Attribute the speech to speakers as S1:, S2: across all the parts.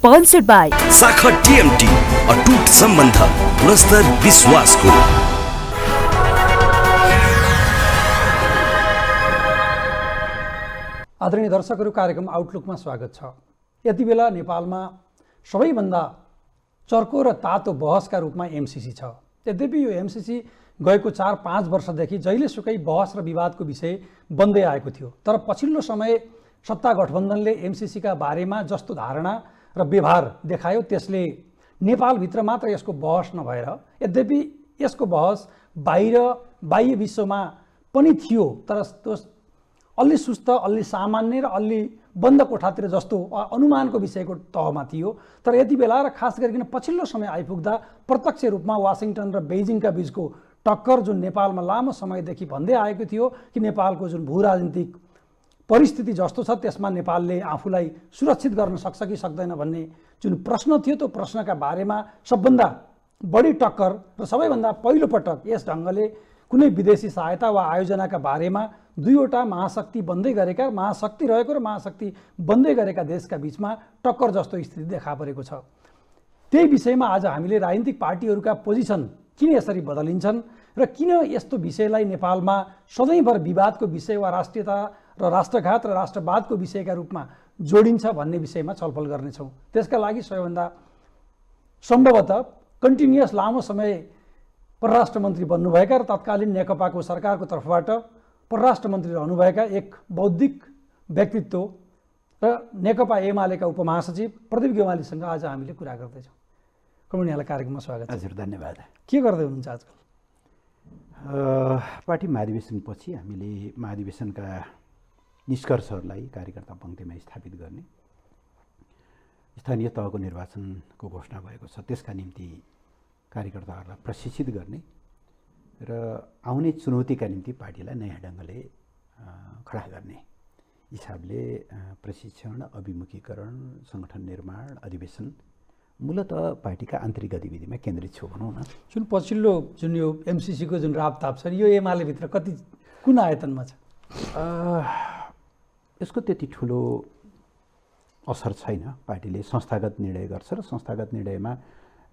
S1: Sponsored by
S2: शाखा टिएमटी, अटुट सम्बन्ध गुणस्तर विश्वासको।
S3: आदरणीय दर्शकहरू, कार्यक्रम आउटलुकमा स्वागत छ। यति बेला नेपालमा सबैभन्दा चर्को र तातो बहसका रूपमा एमसीसी छ। यद्यपि यो एमसीसी गएको 4-5 वर्षदेखि जहिलेसुकै बहस र विवादको विषय बन्दै आएको थियो, तर पछिल्लो समय सत्ता गठबन्धनले एमसीसीका बारेमा जस्तो धारणा र व्यवहार देखायो त्यसले नेपालभित्र मात्र यसको बहस नभएर, यद्यपि यसको बहस बाह्य विश्वमा पनि थियो, तर अलि सुस्त, अलि सामान्य र अलि बन्द कोठातिर जस्तो अनुमानको विषयको तहमा थियो। तर यति बेला र खास गरिकन पछिल्लो समय आइपुग्दा प्रत्यक्ष रूपमा वासिङटन र बेजिङका बीचको टक्कर जुन नेपालमा लामो समयदेखि भन्दै आएको थियो कि नेपालको जुन भू राजनीतिक परिस्थिति जस्तो छ त्यसमा नेपालले आफूलाई सुरक्षित गर्न सक्छ कि सक्दैन भन्ने जुन प्रश्न थियो, त्यो प्रश्नका बारेमा सबभन्दा बढी टक्कर र सबैभन्दा पहिलो पटक यस ढङ्गले कुनै विदेशी सहायता वा आयोजनाका बारेमा दुईवटा महाशक्ति बन्दै गरेका, महाशक्ति रहेको र महाशक्ति बन्दै गरेका देशका बीचमा टक्कर जस्तो स्थिति देखा परेको छ। त्यही विषयमा आज हामीले राजनीतिक पार्टीहरूका पोजिसन किन यसरी बदलिन्छन् र किन यस्तो विषयलाई नेपालमा सधैँभर विवादको विषय वा राष्ट्रियता र राष्ट्रघात र राष्ट्रवादको विषयका रूपमा जोडिन्छ भन्ने विषयमा छलफल गर्नेछौँ। त्यसका लागि सबैभन्दा सम्भवतः कन्टिन्युअस लामो समय परराष्ट्र मन्त्री बन्नुभएका र तत्कालीन नेकपाको सरकारको तर्फबाट परराष्ट्र मन्त्री रहनुभएका एक बौद्धिक व्यक्तित्व र नेकपा एमालेका उपमहासचिव प्रदीप गेवालीसँग आज हामीले कुरा गर्दैछौँ। कमल यहाँलाई कार्यक्रममा स्वागत छ।
S4: हजुर, धन्यवाद।
S3: के गर्दै हुनुहुन्छ आजकल?
S4: पार्टी महाधिवेशनपछि हामीले महाधिवेशनका निष्कर्षहरूलाई कार्यकर्ता पङ्क्तिमा स्थापित गर्ने, स्थानीय तहको निर्वाचनको घोषणा भएको छ, त्यसका निम्ति कार्यकर्ताहरूलाई प्रशिक्षित गर्ने र आउने चुनौतीका निम्ति पार्टीलाई नयाँ ढङ्गले खडा गर्ने हिसाबले प्रशिक्षण, अभिमुखीकरण, सङ्गठन निर्माण, अधिवेशन मूलतः पार्टीका आन्तरिक गतिविधिमा केन्द्रित छु भनौँ न।
S3: जुन पछिल्लो जुन यो एमसीसीको जुन रापताप छ, यो एमालेभित्र कति कुन आयतनमा छ?
S4: यसको त्यति ठुलो असर छैन। पार्टीले संस्थागत निर्णय गर्छ र संस्थागत निर्णयमा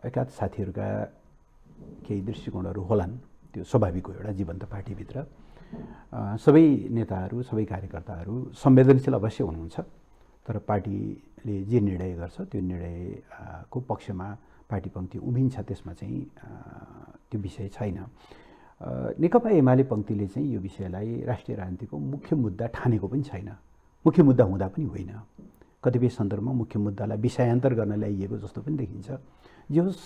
S4: एकाध साथीहरूका केही दृष्टिकोणहरू होलान्, त्यो स्वाभाविक हो एउटा जीवन्त पार्टीभित्र। सबै नेताहरू, सबै कार्यकर्ताहरू संवेदनशील अवश्य हुनुहुन्छ, तर पार्टीले जे निर्णय गर्छ त्यो निर्णयको पक्षमा पार्टी पङ्क्ति उभिन्छ, त्यसमा चाहिँ त्यो विषय छैन। नेकपा एमाले पङ्क्तिले चाहिँ यो विषयलाई राष्ट्रिय राजनीतिको मुख्य मुद्दा ठानेको पनि छैन, मुख्य मुद्दा हुँदा पनि होइन। कतिपय सन्दर्भमा मुख्य मुद्दालाई विषयान्तर गर्न ल्याइएको जस्तो पनि देखिन्छ। जे होस्,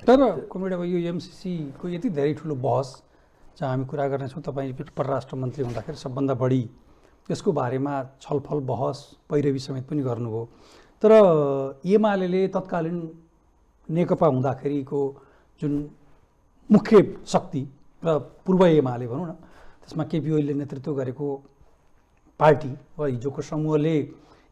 S3: तर कमरेड अब यो एमसीसीको यति धेरै ठुलो बहस जहाँ हामी कुरा गर्नेछौँ, तपाईँ परराष्ट्र मन्त्री हुँदाखेरि सबभन्दा बढी यसको बारेमा छलफल, बहस, पैरवी समेत पनि गर्नुभयो। तर एमाले तत्कालीन नेकपा हुँदाखेरिको जुन मुख्य शक्ति र पूर्व एमाले भनौँ न, त्यसमा केपी ओलीले नेतृत्व गरेको पार्टी वा हिजोको समूहले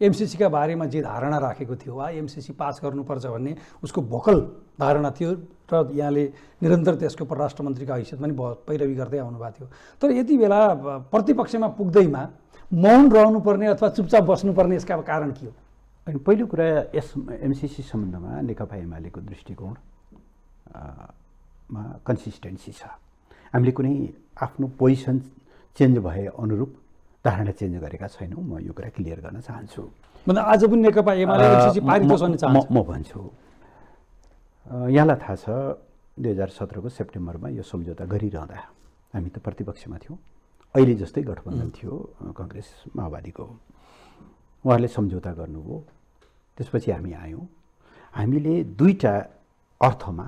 S3: एमसीसीका बारेमा जे धारणा राखेको थियो वा एमसीसी पास गर्नुपर्छ भन्ने उसको भोकल धारणा थियो र यहाँले निरन्तर त्यसको परराष्ट्र मन्त्रीका हैसियतमा पनि पैरवी गर्दै आउनुभएको थियो। तर यति बेला प्रतिपक्षमा पुग्दैमा मौन रहनुपर्ने अथवा चुपचाप बस्नुपर्ने यसका कारण के हो?
S4: अनि पहिलो कुरा, यस एमसीसी सम्बन्धमा नेकपा एमालेको दृष्टिकोणमा कन्सिस्टेन्सी छ। हामीले कुनै आफ्नो पोजिसन चेन्ज भए अनुरूप धारणा चेन्ज गरेका छैनौँ। म यो कुरा क्लियर गर्न चाहन्छु।
S3: मतलब आज पनि नेकपा एमाले एमसीसी पारित होस् चाहन्छ।
S4: म भन्छु, यहाँलाई थाहा छ 2017को सेप्टेम्बरमा यो सम्झौता गरिरहँदा हामी त प्रतिपक्षमा थियौँ, अहिले जस्तै गठबन्धन थियो कङ्ग्रेस माओवादीको। उहाँहरूले सम्झौता गर्नुभयो, त्यसपछि हामी आयौँ। हामीले दुईवटा अर्थमा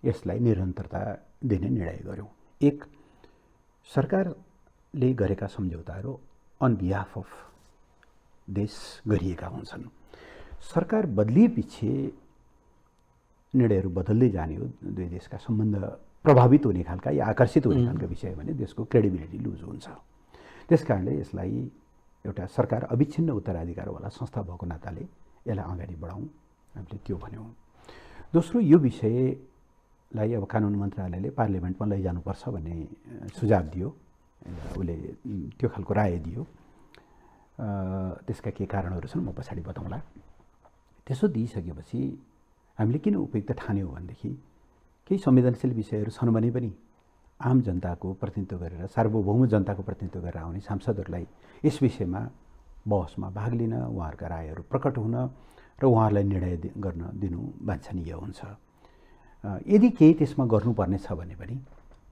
S4: यसलाई निरन्तरता दिने निर्णय गऱ्यौँ। एक, सरकारले गरेका सम्झौताहरू अन बिहाफ अफ देश गरिएका हुन्छन्। सरकार बदलिएपछि निर्णयहरू बदल्दै जाने हो। दुई देशका सम्बन्ध प्रभावित हुने खालका या आकर्षित हुने खालका विषय भने देशको क्रेडिबिलिटी लुज हुन्छ। त्यस कारणले यसलाई एउटा सरकार अविच्छिन्न उत्तराधिकारवाला संस्था भएको नाताले यसलाई अगाडि बढाउँ, हामीले त्यो भन्यौँ। दोस्रो, यो विषयलाई अब कानुन मन्त्रालयले पार्लियामेन्टमा लैजानुपर्छ भन्ने सुझाव दियो, उसले त्यो खालको राय दियो। त्यसका के कारणहरू छन् म पछाडि बताउँला। त्यसो दिइसकेपछि हामीले किन उपयुक्त ठान्यौँ भनेदेखि केही संवेदनशील विषयहरू छन् भने पनि आम जनताको प्रतिनिधित्व गरेर सार्वभौम जनताको प्रतिनिधित्व गरेर आउने सांसदहरूलाई यस विषयमा बहसमा भाग लिन, उहाँहरूका रायहरू प्रकट हुन र उहाँहरूलाई निर्णय गर्न दिनु वाञ्छनीय हुन्छ। यदि केही त्यसमा गर्नुपर्ने छ भने पनि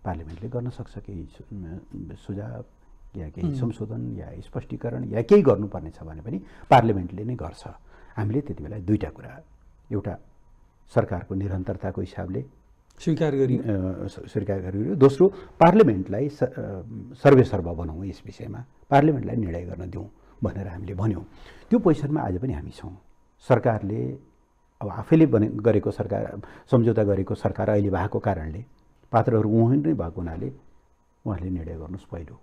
S4: पार्लिमेन्टले गर्न सक्छ, केही सुझाव या केही संशोधन या स्पष्टीकरण या केही गर्नुपर्ने छ भने पनि पार्लिमेन्टले नै गर्छ। हामीले त्यति बेला दुईवटा कुरा, एउटा सरकारको निरन्तरताको हिसाबले
S3: स्वीकार
S4: गरियो, दोस्रो पार्लिमेन्टलाई सर्वेसर्वा बनाऊँ, यस विषयमा पार्लिमेन्टलाई निर्णय गर्न दिउँ भनेर हामीले भन्यौँ। त्यो पोजिसनमा आज पनि हामी छौँ। सरकारले अब आफैले गरेको सरकार सम्झौता गरेको सरकार अहिले भएको कारणले पात्रहरू उहाँ नै भएको हुनाले उहाँले निर्णय गर्नुहोस् पहिलो।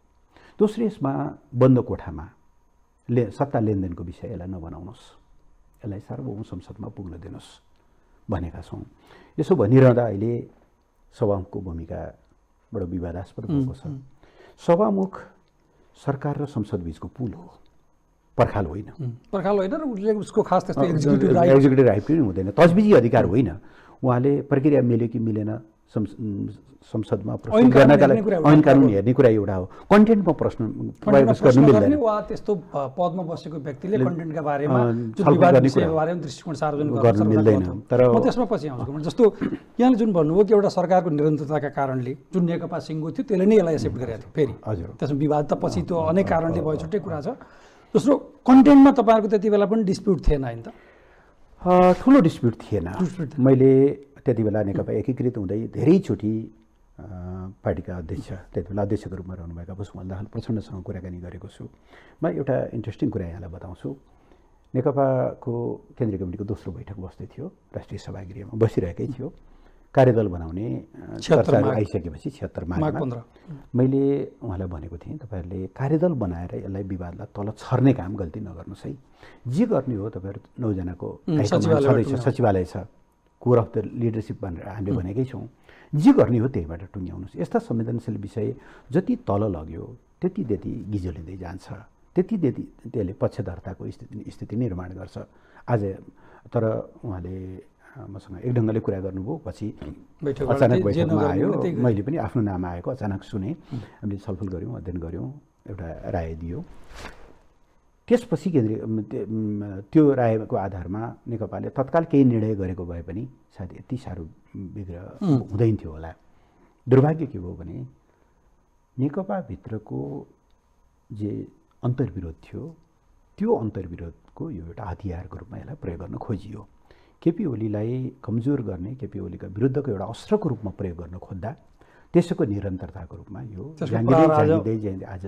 S4: दोस्रो, यसमा बन्द कोठामा सत्ता लेनदेनको विषय यसलाई नबनाउनुहोस्, यसलाई सार्वभौम संसदमा पुग्न दिनुहोस् भनेका छौँ। यसो भनिरहँदा अहिले सभामुखको भूमिका बडो विवादास्पद भएको छ। सभामुख सरकार र संसद बीचको पुल हो, पर्खाल होइन।
S3: पर्खाल होइन र उसले उसको खास त्यस्तो
S4: एक्जिक्युटिभ राइट पनि हुँदैन, तजबिजी अधिकार होइन। उहाँले प्रक्रिया मिल्यो कि मिलेन संसदमा प्रश्न गर्नका लागि ऐन कानुन हेर्ने कुरा एउटा हो। कन्टेन्टमा प्रश्न गर्नु मिल्दैन।
S3: वा त्यस्तो पदमा बसेको व्यक्तिले कन्टेन्टका बारेमा दृष्टिकोण सार्वजनिक
S4: गर्नु मिल्दैन। तर
S3: म त्यसमा पछि आउँछु। जस्तो यहाँले जुन भन्नुभयो कि एउटा सरकारको निरन्तरताका कारणले जुन नेकपा सिङ्गो थियो त्यसले नै यसलाई एक्सेप्ट गरेको थियो। फेरि
S4: हजुर,
S3: त्यसमा विवाद त पछि त्यो अनेक कारणले भयो, छुट्टै कुरा छ। दोस्रो, कन्टेन्टमा तपाईँहरूको त्यति बेला पनि डिस्प्युट थिएन होइन त?
S4: ठुलो डिस्प्युट थिएन। मैले त्यति बेला नेकपा एकीकृत हुँदै धेरैचोटि पार्टीका अध्यक्ष, त्यति बेला अध्यक्षको रूपमा रहनुभएका पुष्पकमल दाहाल प्रचण्डसँग कुराकानी गरेको छु। म एउटा इन्ट्रेस्टिङ कुरा यहाँलाई बताउँछु। नेकपाको केन्द्रीय कमिटीको दोस्रो बैठक बस्दै थियो, राष्ट्रिय सभागृहमा बसिरहेकै थियो। कार्यदल बनाउने चर्चाहरू आइसकेपछि 76 माघमा मैले उहाँलाई भनेको थिएँ, तपाईँहरूले कार्यदल बनाएर यसलाई विवादलाई तल छर्ने काम गल्ती नगर्नुहोस् है। जे गर्ने हो तपाईँहरू 9 जनाको सचिवालय छ, कोर अफ द लिडरसिप भनेर हामीले भनेकै छौँ। जे गर्ने हो त्यहीबाट टुङ्ग्याउनुहोस्। यस्ता संवेदनशील विषय जति तल लग्यो त्यति गिजोलिँदै जान्छ, त्यति त्यसले पक्षधरताको स्थिति निर्माण गर्छ। आज तर उहाँले मसँग एक ढङ्गले कुरा गर्नुभयो, पछि अचानक बैठकमा आयो, मैले पनि आफ्नो नाम आएको अचानक सुने, हामीले छलफल गऱ्यौँ, अध्ययन गऱ्यौँ, एउटा राय दियो। त्यसपछि त्यो रायको आधारमा नेकपाले तत्काल केही निर्णय गरेको भए पनि सायद यति साह्रो विग्रह हुँदैन थियो होला। दुर्भाग्य के भयो भने नेकपाभित्रको जे अन्तर्विरोध थियो त्यो अन्तर्विरोधको यो एउटा हतियारको रूपमा यसलाई प्रयोग गर्न खोजियो। केपी ओलीलाई कमजोर गर्ने, केपी ओलीका विरुद्धको एउटा अस्त्रको रूपमा प्रयोग गर्न खोज्दा त्यसको निरन्तरताको रूपमा यो जाँदै आज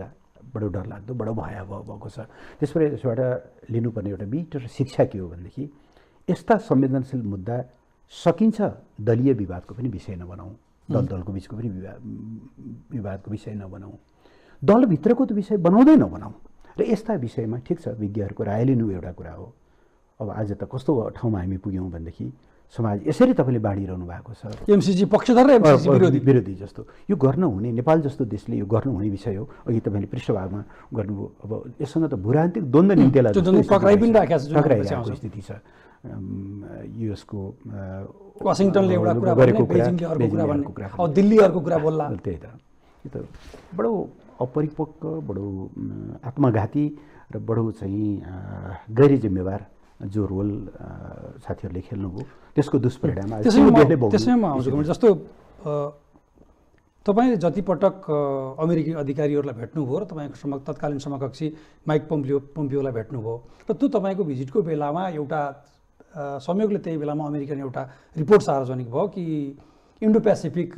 S4: बडो डरलाग्दो, बडो भयावह भएको छ। त्यसबाट यसबाट लिनुपर्ने एउटा बिटर शिक्षा के हो भनेदेखि यस्ता संवेदनशील मुद्दा सकिन्छ दलीय विवादको पनि विषय नबनाऊ, दलको बिचको पनि विवादको विषय नबनाऊ, दलभित्रको त विषय बनाउँदै नबनाऊ। र यस्ता विषयमा ठिक छ विज्ञहरूको राय लिनु एउटा कुरा हो। अब आज त कस्तो ठाउँमा हामी पुग्यौँ भनेदेखि समाज यसरी तपाईँले बाँडिरहनु भएको छ,
S3: एमसीसी पक्षधर र एमसीसी
S4: विरोधी जस्तो। यो गर्न हुने, नेपाल जस्तो देशले यो गर्नुहुने विषय हो। अघि तपाईँले पृष्ठभागमा गर्नुभयो। अब यससँग त भूरान्तिक द्वन्द्व निम्तेला टक्राइरहेको स्थिति छ। युएसको
S3: वासिङटनले एउटा कुरा भने, बेजिङले अर्को कुरा भन्ने, अब दिल्ली अर्को कुरा बोल्ला।
S4: त्यही त, यो त बडो अपरिपक्व, बडो आत्मघाती र बडो चाहिँ गैर जिम्मेवार जो रोल साथीहरूले खेल्नुभयो त्यसको दुष्परिणाम
S3: त्यसैमा म आउँछु। जस्तो तपाईँले जतिपटक अमेरिकी अधिकारीहरूलाई भेट्नुभयो र तपाईँको तत्कालीन समकक्षी माइक पोम्पियोलाई भेट्नुभयो र त्यो तपाईँको भिजिटको बेलामा एउटा संयोगले त्यही बेलामा अमेरिकन एउटा रिपोर्ट सार्वजनिक भयो कि इन्डो पेसिफिक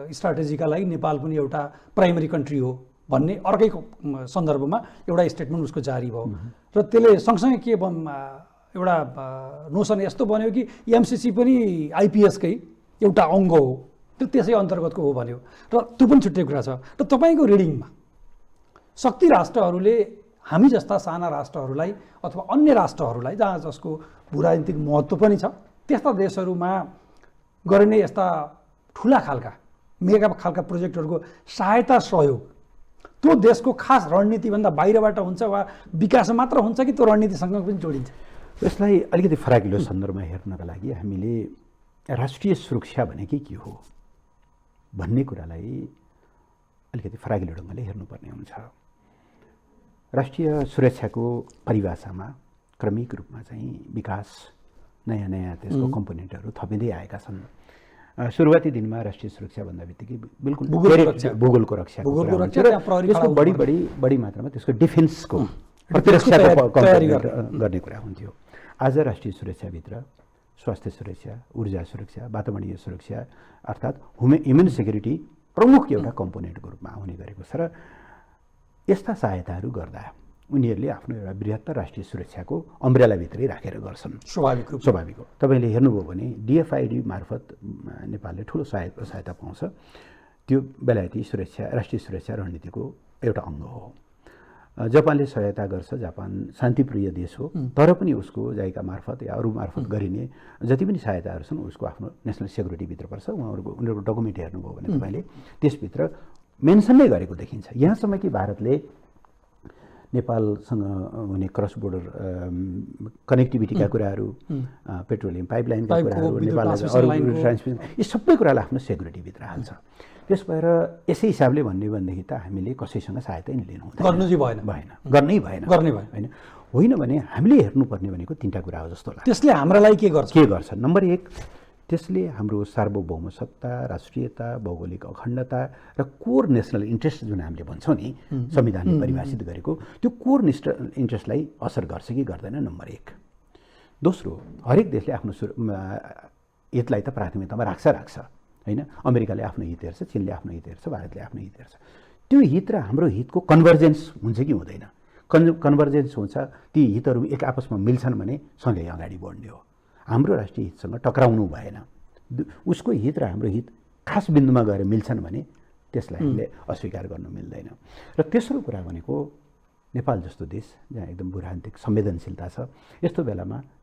S3: स्ट्राटेजीका लागि नेपाल पनि एउटा प्राइमरी कन्ट्री हो भन्ने अर्कै सन्दर्भमा एउटा स्टेटमेन्ट उसको जारी भयो। र त्यसले सँगसँगै के एउटा नोसन यस्तो बन्यो कि एमसीसी पनि आइपिएसकै एउटा अङ्ग हो, त्यो त्यसै अन्तर्गतको हो भन्यो। र त्यो पनि छुट्टै कुरा छ। र तपाईँको रिडिङमा शक्ति राष्ट्रहरूले हामी जस्ता साना राष्ट्रहरूलाई अथवा अन्य राष्ट्रहरूलाई जहाँ जसको भूराजनीतिक महत्त्व पनि छ त्यस्ता देशहरूमा गरिने यस्ता ठुला खालका मेगा खालका प्रोजेक्टहरूको सहायता सहयोग त्यो देशको खास रणनीतिभन्दा बाहिरबाट हुन्छ वा विकास मात्र हुन्छ कि त्यो रणनीतिसँग पनि जोडिन्छ?
S4: यसलाई अलिकति फराकिलो सन्दर्भमा हेर्नका लागि हामीले राष्ट्रिय सुरक्षा भनेकै के हो भन्ने कुरालाई अलिकति फराकिलो ढङ्गले हेर्नुपर्ने हुन्छ। राष्ट्रिय सुरक्षाको परिभाषामा क्रमिक रूपमा चाहिँ विकास, नयाँ नयाँ त्यसको कम्पोनेन्टहरू थपिँदै आएका छन्। सुरुवाती दिनमा राष्ट्रिय सुरक्षा भन्दा बित्तिकै बिल्कुल भूगोलको रक्षा त्यसको बढी मात्रामा त्यसको डिफेन्सको प्रतिरक्षाको गर्ने कुरा हुन्थ्यो। आज राष्ट्रिय सुरक्षाभित्र स्वास्थ्य सुरक्षा, ऊर्जा सुरक्षा, वातावरणीय सुरक्षा अर्थात् ह्युमन सेक्युरिटी प्रमुख एउटा कम्पोनेन्टको रूपमा आउने गरेको छ र यस्ता सहायताहरू गर्दा उनीहरूले आफ्नो एउटा बृहत्तर राष्ट्रिय सुरक्षाको अम्ब्रेलाभित्रै राखेर गर्छन्। स्वाभाविक हो। तपाईँले हेर्नुभयो भने DFID मार्फत नेपालले ठुलो सहायता पाउँछ। त्यो बेलायती सुरक्षा, राष्ट्रिय सुरक्षा रणनीतिको एउटा अङ्ग हो। जापानले सहायता गर्छ। जापान शान्तिप्रिय देश हो, तर पनि उसको जायका मार्फत या अरू मार्फत गरिने जति पनि सहायताहरू छन् उसको आफ्नो नेसनल सेक्युरिटीभित्र पर्छ। उनीहरूको डकुमेन्ट हेर्नुभयो भने तपाईँले त्यसभित्र मेन्सन नै गरेको देखिन्छ। यहाँसम्म कि भारतले नेपालसँग हुने क्रस बोर्डर कनेक्टिभिटीका कुराहरू, पेट्रोलियम पाइपलाइनका कुराहरू, नेपाललाई ट्रान्समिसन, यी सबै कुरालाई आफ्नो सेक्युरिटीभित्र हाल्छ। त्यस भएर यसै हिसाबले भन्ने भनेदेखि त हामीले कसैसँग सहायता नै लिनु गर्नै भएन होइन भने हामीले हेर्नुपर्ने भनेको तीनटा कुरा हो जस्तो लाग्छ।
S3: त्यसले हाम्रालाई के
S4: गर्छ? नम्बर 1, त्यसले हाम्रो सार्वभौम सत्ता, राष्ट्रियता, भौगोलिक अखण्डता र कोर नेसनल इन्ट्रेस्ट जुन हामीले भन्छौँ नि संविधानले परिभाषित गरेको, त्यो कोर इन्ट्रेस्टलाई असर गर्छ कि गर्दैन? नम्बर 1। दोस्रो, हरेक देशले आफ्नो हितलाई त प्राथमिकतामा राख्छ होइन। अमेरिकाले आफ्नो हित हेर्छ, चीनले आफ्नो हित हेर्छ, भारतले आफ्नो हित हेर्छ। त्यो हित र हाम्रो हितको कन्भर्जेन्स हुन्छ कि हुँदैन? कन्भर्जेन्स हुन्छ, ती हितहरू एक आपसमा मिल्छन् भने सँगै अगाडि बढ्ने हो। हाम्रो राष्ट्रिय हितसँग टक्राउनु भएन। उसको हित र हाम्रो हित खास बिन्दुमा गएर मिल्छन् भने त्यसलाई हामीले अस्वीकार गर्नु मिल्दैन। र तेस्रो कुरा भनेको नेपाल जस्तो देश जहाँ एकदम बुरान्तिक संवेदनशीलता छ, यस्तो बेलामा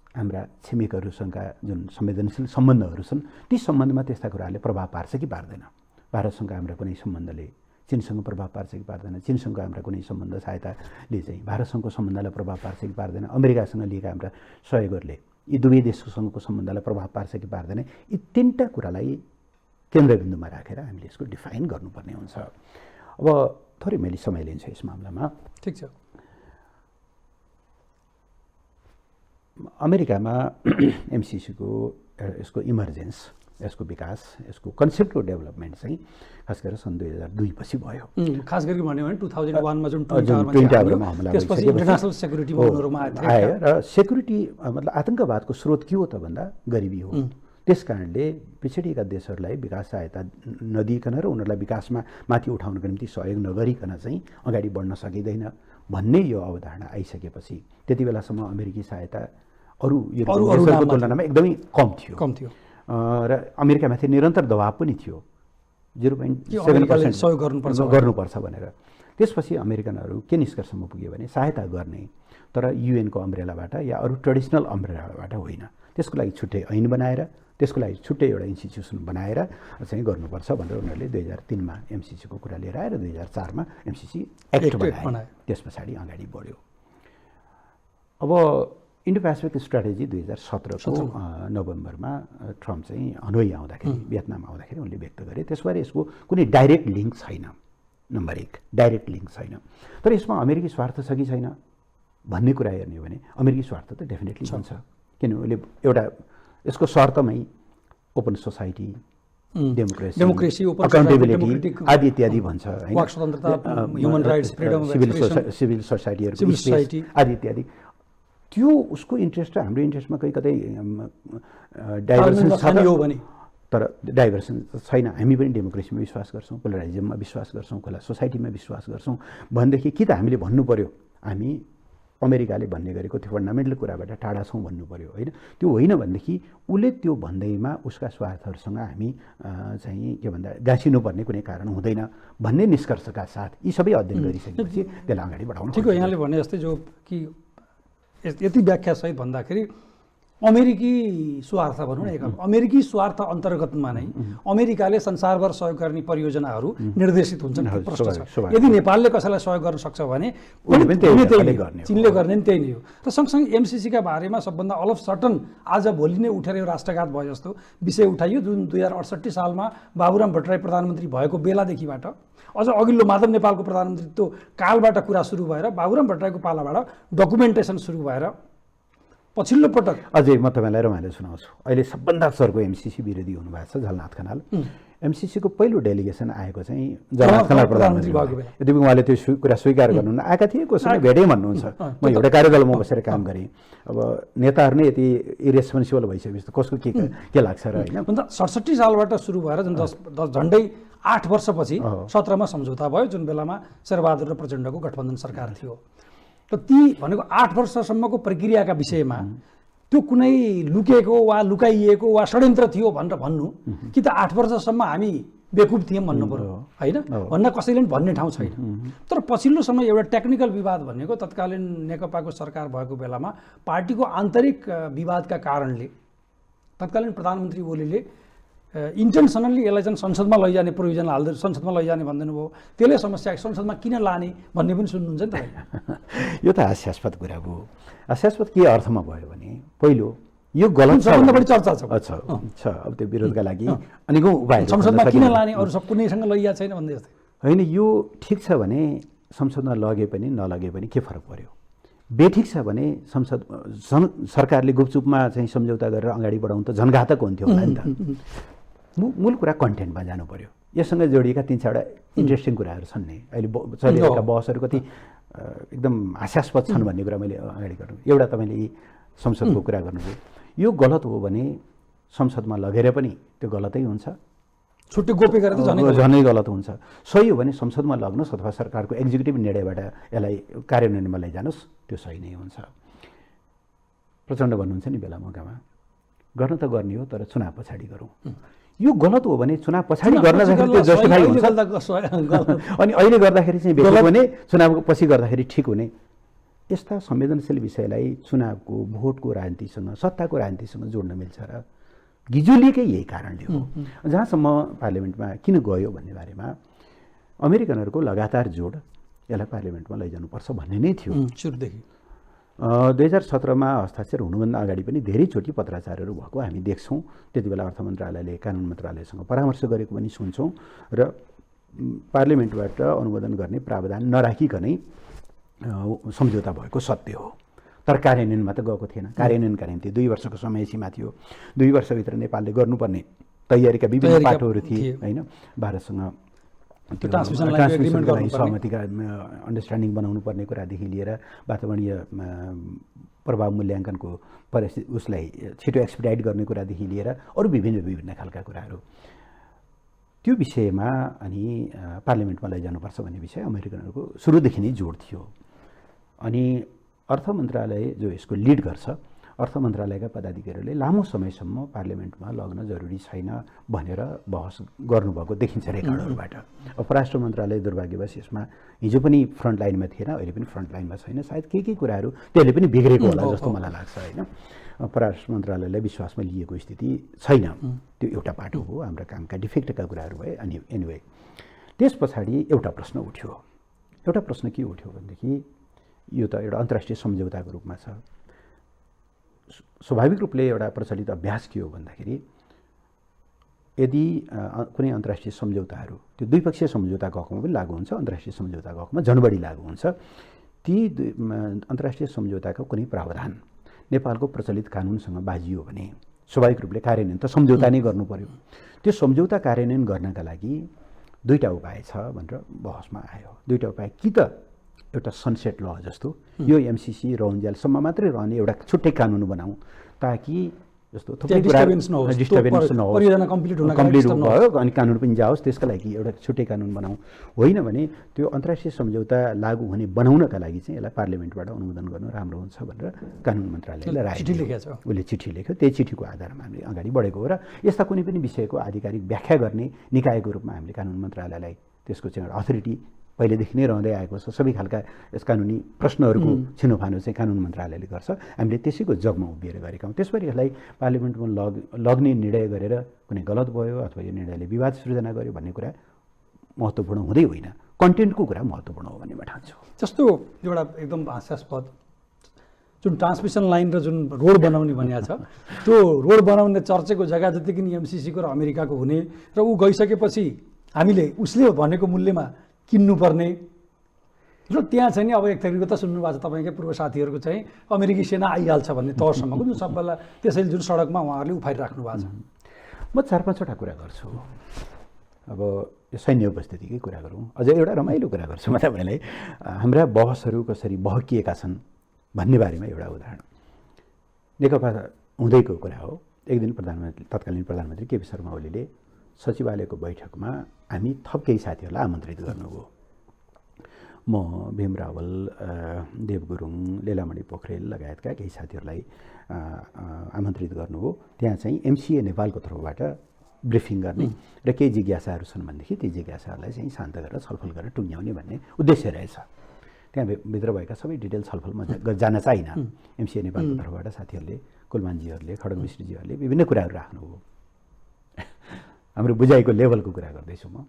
S4: हाम्रा छिमेकहरूसँगका जुन संवेदनशील सम्बन्धहरू छन् ती सम्बन्धमा त्यस्ता कुराहरूले प्रभाव पार्छ कि पार्दैन? भारतसँग हाम्रा कुनै सम्बन्धले चीनसँग प्रभाव पार्छ कि पार्दैन? चीनसँग हाम्रा कुनै सम्बन्ध सहायताले चाहिँ भारतसँगको सम्बन्धलाई प्रभाव पार्छ कि पार्दैन? अमेरिकासँग लिएका हाम्रा सहयोगहरूले यी दुवै देशसँगको सम्बन्धलाई प्रभाव पार्छ कि पार्दैन? यी तीनटा कुरालाई केन्द्रबिन्दुमा राखेर हामीले यसको डिफाइन गर्नुपर्ने हुन्छ। अब थोरै मैले समय लिन्छु यस मामलामा।
S3: ठिक छ।
S4: अमेरिकामा MCCको यसको इमर्जेन्स, यसको विकास, यसको कन्सेप्टको डेभलपमेन्ट चाहिँ खास गरेर सन् 2002 पछि भयो।
S3: खास गरी भन्यो भने 2001 मा जुन
S4: ट्विन टावरमा हमला
S3: त्यसपछि इन्टरनेसनल सेक्युरिटीमा उनीहरुमा
S4: आयो र सेक्युरिटी मतलब आतंकवादको स्रोत के हो त भन्दा गरिबी हो। त्यस कारणले पिछडिएका देशहरूलाई विकास सहायता नदिइकन र उनीहरूलाई विकासमा माथि उठाउनको निम्ति सहयोग नगरिकन चाहिँ अगाडि बढ्न सकिँदैन भन्ने यो अवधारणा आइसकेपछि त्यति बेलासम्म अमेरिकी सहायता अरू देशहरूको तुलनामा एकदमै कम थियो र अमेरिकामाथि निरन्तर दबाव पनि थियो 0.7%
S3: सहयोग
S4: गर्नुपर्छ भनेर। त्यसपछि अमेरिकनहरू के निष्कर्षमा पुग्यो भने सहायता गर्ने तर UN को अम्ब्रेलाबाट या अरू ट्रेडिसनल अम्ब्रेलाबाट होइन, त्यसको लागि छुट्टै ऐन बनाएर त्यसको लागि छुट्टै एउटा इन्स्टिट्युसन बनाएर चाहिँ गर्नुपर्छ भनेर उनीहरूले 2003 मा MCC को कुरा लिएर आएर 2004 मा MCC एक्ट बनाए। त्यस पछाडि अगाडि बढ्यो। अब इन्डो पेसिफिक स्ट्राटेजी 2017 को नोभेम्बरमा ट्रम्प चाहिँ हनोई आउँदाखेरि भियतनाम आउँदाखेरि उनले व्यक्त गरे। त्यसबारे यसको कुनै डाइरेक्ट लिङ्क छैन। नम्बर 1 डाइरेक्ट लिङ्क छैन, तर यसमा अमेरिकी स्वार्थ छ कि छैन भन्ने कुरा हेर्ने हो भने अमेरिकी स्वार्थ त डेफिनेटली हुन्छ। किन उसले एउटा यसको शर्तमै ओपन सोसाइटी, डेमोक्रेसी, अकाउन्टेबिलिटी आदि इत्यादि भन्छ हैन,
S3: वाक स्वतन्त्रता, human rights, freedom of expression,
S4: civil सोसाइटीहरुको स्पेस आदि इत्यादि। त्यो उसको इन्ट्रेस्ट र हाम्रो इन्ट्रेस्टमा कतै डाइभर्सन छ
S3: हो भने,
S4: तर डाइभर्सन छैन। हामी पनि डेमोक्रेसीमा विश्वास गर्छौँ, पोलराइजममा विश्वास गर्छौँ, खुला सोसाइटीमा विश्वास गर्छौँ भनेदेखि कि त हामीले भन्नु पर्यो हामी अमेरिकाले भन्ने गरेको त्यो फन्डामेन्टल कुराबाट टाढा छौँ भन्नु पर्यो होइन। त्यो होइन भनेदेखि उसले त्यो भन्दैमा उसका स्वार्थहरूसँग हामी चाहिँ के भन्दा गाँसिनुपर्ने कुनै कारण हुँदैन भन्ने निष्कर्षका साथ यी सबै अध्ययन गरिसकेपछि त्यसलाई अगाडि बढाउनु।
S3: ठिक हो। यहाँले भने जस्तै जो कि यति व्याख्या सहित भन्दाखेरि अमेरिकी स्वार्थ भनौँ न, एक अमेरिकी स्वार्थ अन्तर्गतमा नै अमेरिकाले संसारभर सहयोग गर्ने परियोजनाहरू निर्देशित हुन्छन्। प्रश्न छ यदि नेपालले कसैलाई सहयोग गर्न सक्छ भने चीनले गर्ने नि त्यही नै हो। र सँगसँगै एमसिसीका बारेमा सबभन्दा अल अफ सटन आज भोलि नै उठेर यो राष्ट्रघात भयो जस्तो विषय उठाइयो, जुन 2068 सालमा बाबुराम भट्टराई प्रधानमन्त्री भएको बेलादेखिबाट अझ अघिल्लो माधव नेपालको प्रधानमन्त्रीत्व कालबाट कुरा सुरु भएर बाबुराम भट्टराईको पालाबाट डकुमेन्टेसन सुरु भएर पछिल्लो पटक
S4: अझै म तपाईँलाई रमाइलो सुनाउँछु। अहिले सबभन्दा चर्को एमसिसी विरोधी हुनुभएको छ झलनाथ खनाल। एमसिसीको पहिलो डेलिगेसन आएको चाहिँ झलनाथ खनाल प्रधानमन्त्री भएको बेला, यद्यपि उहाँले त्यो कुरा स्वीकार गर्नुहुन्न, आएका थिए कोसँग भेटै भन्नुहुन्छ। म एउटा कार्यदलमा बसेर काम गरेँ। अब नेताहरू नै यति इरेस्पोन्सिबल भइसकेपछि कसको के लाग्छ र होइन।
S3: 67 सालबाट सुरु भएर जुन झन्डै 8 वर्षपछि 17मा सम्झौता भयो, जुन बेलामा शेरबहादुर र प्रचण्डको गठबन्धन सरकार थियो। र ती भनेको 8 वर्षसम्मको प्रक्रियाका विषयमा त्यो कुनै लुकेको वा लुकाइएको वा षड्यन्त्र थियो भनेर भन्नु कि त 8 वर्षसम्म हामी बेकुब थियौँ भन्नु पर्यो होइन, भन्न कसैले पनि भन्ने ठाउँ छैन। तर पछिल्लो समय एउटा टेक्निकल विवाद भनेको तत्कालीन नेकपाको सरकार भएको बेलामा पार्टीको आन्तरिक विवादका कारणले तत्कालीन प्रधानमन्त्री ओलीले इन्टेन्सनल्ली यसलाई चाहिँ संसदमा लैजाने प्रोभिजन हाल्दै संसदमा लैजाने भनिदिनु भयो। त्यसले समस्या संसदमा किन लाने भन्ने पनि सुन्नुहुन्छ नि तपाईँ।
S4: यो त हास्यास्पद कुरा भयो। हास्यास्पद के अर्थमा भयो भने पहिलो यो गलत
S3: सबभन्दा बढी चर्चा छ।
S4: अच्छा छ अब त्यो विरोधका लागि अनेकौँ उपाय
S3: संसदमा किन लाने, अरू सब कुनैसँग लैया छैन भन्दै जस्तै
S4: होइन। यो ठिक छ भने संसदमा लगे पनि नलगे पनि के फरक पर्यो। बेठिक छ भने सरकारले गुपचुपमा चाहिँ सम्झौता गरेर अगाडि बढाउनु त झनघातक हुन्थ्यो होला नि त। मूल कुरा कन्टेन्टमा जानु पर्यो। यससँग जोडिएका 3-4वटा इन्ट्रेस्टिङ कुराहरू छन् नि। अहिले चलिरहेका बहसहरू कति एकदम हास्यास्पद छन् भन्ने कुरा मैले अगाडि गर्नु। एउटा तपाईँले यी संसदको कुरा गर्नुभयो, यो गलत हो भने संसदमा लगेर पनि त्यो गलतै हुन्छ,
S3: छुट्टै गोप्य गरेर
S4: झनै गलत हुन्छ। सही हो भने संसदमा लग्नुहोस् अथवा सरकारको एक्जिक्युटिभ निर्णयबाट यसलाई कार्यान्वयनमा लैजानुहोस्, त्यो सही नै हुन्छ। प्रचण्ड भन्नुहुन्छ नि बेला मौकामा गर्न त गर्ने हो तर चुनाव पछाडि गरौँ। यो गलत हो भने चुनाव पछाडि गर्दाखेरि त्यो जस्टिफाई हुन्छ। अनि अहिले गर्दाखेरि चाहिँ बेठिक हुने, चुनाव पछि गर्दाखेरि ठिक हुने। यस्ता संवेदनशील विषयलाई चुनावको भोटको राजनीतिसँग सत्ताको राजनीतिसँग जोड्न मिल्छ र गिजुलीकै यही कारणले हो। जहाँसम्म पार्लियामेन्टमा किन गयो भन्ने बारेमा अमेरिकनहरूको लगातार जोड यसलाई पार्लियामेन्टमा लैजानुपर्छ भन्ने नै थियो
S3: सुरुदेखि।
S4: 2017मा हस्ताक्षर हुनुभन्दा अगाडि पनि धेरैचोटि पत्राचारहरू भएको हामी देख्छौँ। त्यति बेला अर्थ मन्त्रालयले कानुन मन्त्रालयसँग परामर्श गरेको पनि सुन्छौँ र पार्लियामेन्टबाट अनुमोदन गर्ने प्रावधान नराखिकनै सम्झौता भएको सत्य हो। तर कार्यान्वयनमा त गएको थिएन। कार्यान्वयनका निम्ति 2 वर्षको समय सीमा थियो। 2 वर्षभित्र नेपालले गर्नुपर्ने तयारीका विभिन्न पाटोहरू थिए होइन। भारतसँग ट्रान्समिसन सहमतिका अन्डरस्ट्यान्डिङ बनाउनु पर्ने कुरादेखि लिएर वातावरणीय प्रभाव मूल्याङ्कनको उसलाई छिटो एक्सपिडाइट गर्ने कुरादेखि लिएर अरू विभिन्न खालका कुराहरू त्यो विषयमा अनि पार्लियामेन्टमा लैजानुपर्छ भन्ने विषय अमेरिकनहरूको सुरुदेखि नै जोड थियो। अनि अर्थ मन्त्रालय जो यसको लिड गर्छ, अर्थ मन्त्रालयका पदाधिकारीहरूले लामो समयसम्म पार्लियामेन्टमा लग्न जरुरी छैन भनेर बहस गर्नुभएको देखिन्छ रेकर्डहरूबाट। परराष्ट्र मन्त्रालय दुर्भाग्यवश यसमा हिजो पनि फ्रन्ट लाइनमा थिएन, अहिले पनि फ्रन्ट लाइनमा छैन। सायद के कुराहरू त्यसले पनि बिग्रेको होला जस्तो मलाई लाग्छ होइन। परराष्ट्र मन्त्रालयलाई विश्वासमा लिएको स्थिति छैन, त्यो एउटा पाटो हो। हाम्रा कामका डिफेक्टका कुराहरू भए। अनि एनिवे त्यस पछाडि एउटा प्रश्न उठ्यो। एउटा प्रश्न के उठ्यो भनेदेखि यो त एउटा अन्तर्राष्ट्रिय सम्झौताको रूपमा छ। स्वाभाविक रूपले एउटा प्रचलित अभ्यास के हो भन्दाखेरि यदि कुनै अन्तर्राष्ट्रिय सम्झौताहरू त्यो द्विपक्षीय सम्झौताको हकमा पनि लागू हुन्छ, अन्तर्राष्ट्रिय सम्झौताको हकमा झन् बढी लागू हुन्छ। ती अन्तर्राष्ट्रिय सम्झौताको कुनै प्रावधान नेपालको प्रचलित कानुनसँग बाजियो भने स्वाभाविक रूपले कार्यान्वयन त सम्झौता नै गर्नु पर्यो। त्यो सम्झौता कार्यान्वयन गर्नका लागि 2टा उपाय छ भनेर बहसमा आयो। 2टा उपाय कि त एउटा सनसेट ल जस्तो यो एमसिसी रहन्जेलसम्म मात्रै रहने एउटा छुट्टै कानुन बनाऊ ताकि जस्तो थुप्रै डिस्टर्बेन्स नहोस्,
S3: परियोजना कम्प्लिट
S4: भयो अनि कानुन पनि जाओस्, त्यसका लागि एउटा छुट्टै कानुन बनाऊ। होइन भने त्यो अन्तर्राष्ट्रिय सम्झौता लागू हुने बनाउनका लागि चाहिँ यसलाई पार्लियामेन्टबाट अनुमोदन गर्नु राम्रो हुन्छ भनेर कानुन मन्त्रालयले राय दियो। उसले चिठी लेख्यो। त्यही चिठीको आधारमा हामीले अगाडि बढेको हो र यस्ता कुनै पनि विषयको आधिकारिक व्याख्या गर्ने निकायको रूपमा हामीले कानुन मन्त्रालयलाई त्यसको चाहिँ एउटा अथोरिटी पहिलेदेखि नै रहँदै आएको छ। सबै खालका यस कानुनी प्रश्नहरूको छिनोफानो चाहिँ कानुन मन्त्रालयले गर्छ। हामीले त्यसैको जगमा उभिएर गरेका हौँ। त्यसपछि यसलाई पार्लिमेन्टमा लग्ने निर्णय गरेर कुनै गलत भयो अथवा यो निर्णयले विवाद सृजना गर्यो भन्ने कुरा महत्त्वपूर्ण हुँदै होइन, कन्टेन्टको कुरा महत्त्वपूर्ण हो भन्ने म ठान्छु।
S3: जस्तो एउटा एकदम हास्यास्पद जुन ट्रान्समिसन लाइन र जुन रोड बनाउने भनिएको छ, त्यो रोड बनाउने चर्चेको जग्गा जतिकै नि एमसिसीको र अमेरिकाको हुने र ऊ गइसकेपछि हामीले उसले भनेको मूल्यमा किन्नुपर्ने र त्यहाँ चाहिँ नि अब एक थरीको त सुन्नुभएको छ तपाईँकै पूर्व साथीहरूको चाहिँ अमेरिकी सेना आइहाल्छ भन्ने तहसम्मको जुन सबैलाई त्यसैले जुन सडकमा उहाँहरूले उफारिराख्नु भएको छ।
S4: म 4-5वटा कुरा गर्छु। अब यो सैन्य उपस्थितिकै कुरा गरौँ। अझै एउटा रमाइलो कुरा गर्छु म तपाईँलाई। हाम्रा बहसहरू कसरी बहकिएका छन् भन्ने बारेमा एउटा उदाहरण। नेकपा हुँदैको कुरा हो। एक दिन तत्कालीन प्रधानमन्त्री केपी शर्मा ओलीले सचिवालयको बैठकमा हामी थप केही साथीहरूलाई आमन्त्रित गर्नुभयो। म भीम रावल, देव गुरुङ, लीलामणि पोखरेल लगायतका केही साथीहरूलाई आमन्त्रित गर्नुभयो। त्यहाँ चाहिँ MCA नेपालको तर्फबाट ब्रिफिङ गर्ने र केही जिज्ञासाहरू छन् भनेदेखि ती जिज्ञासाहरूलाई चाहिँ शान्त गरेर छलफल गरेर टुङ्ग्याउने भन्ने उद्देश्य रहेछ। त्यहाँ भित्र भएका सबै डिटेल छलफलमा जान चाहिन्न। MCA नेपालको तर्फबाट साथीहरूले, कुलमानजीहरूले, खड्ग मिश्रजीहरूले विभिन्न कुराहरू राख्नुभयो। हाम्रो बुझाइको लेभलको कुरा गर्दैछु म।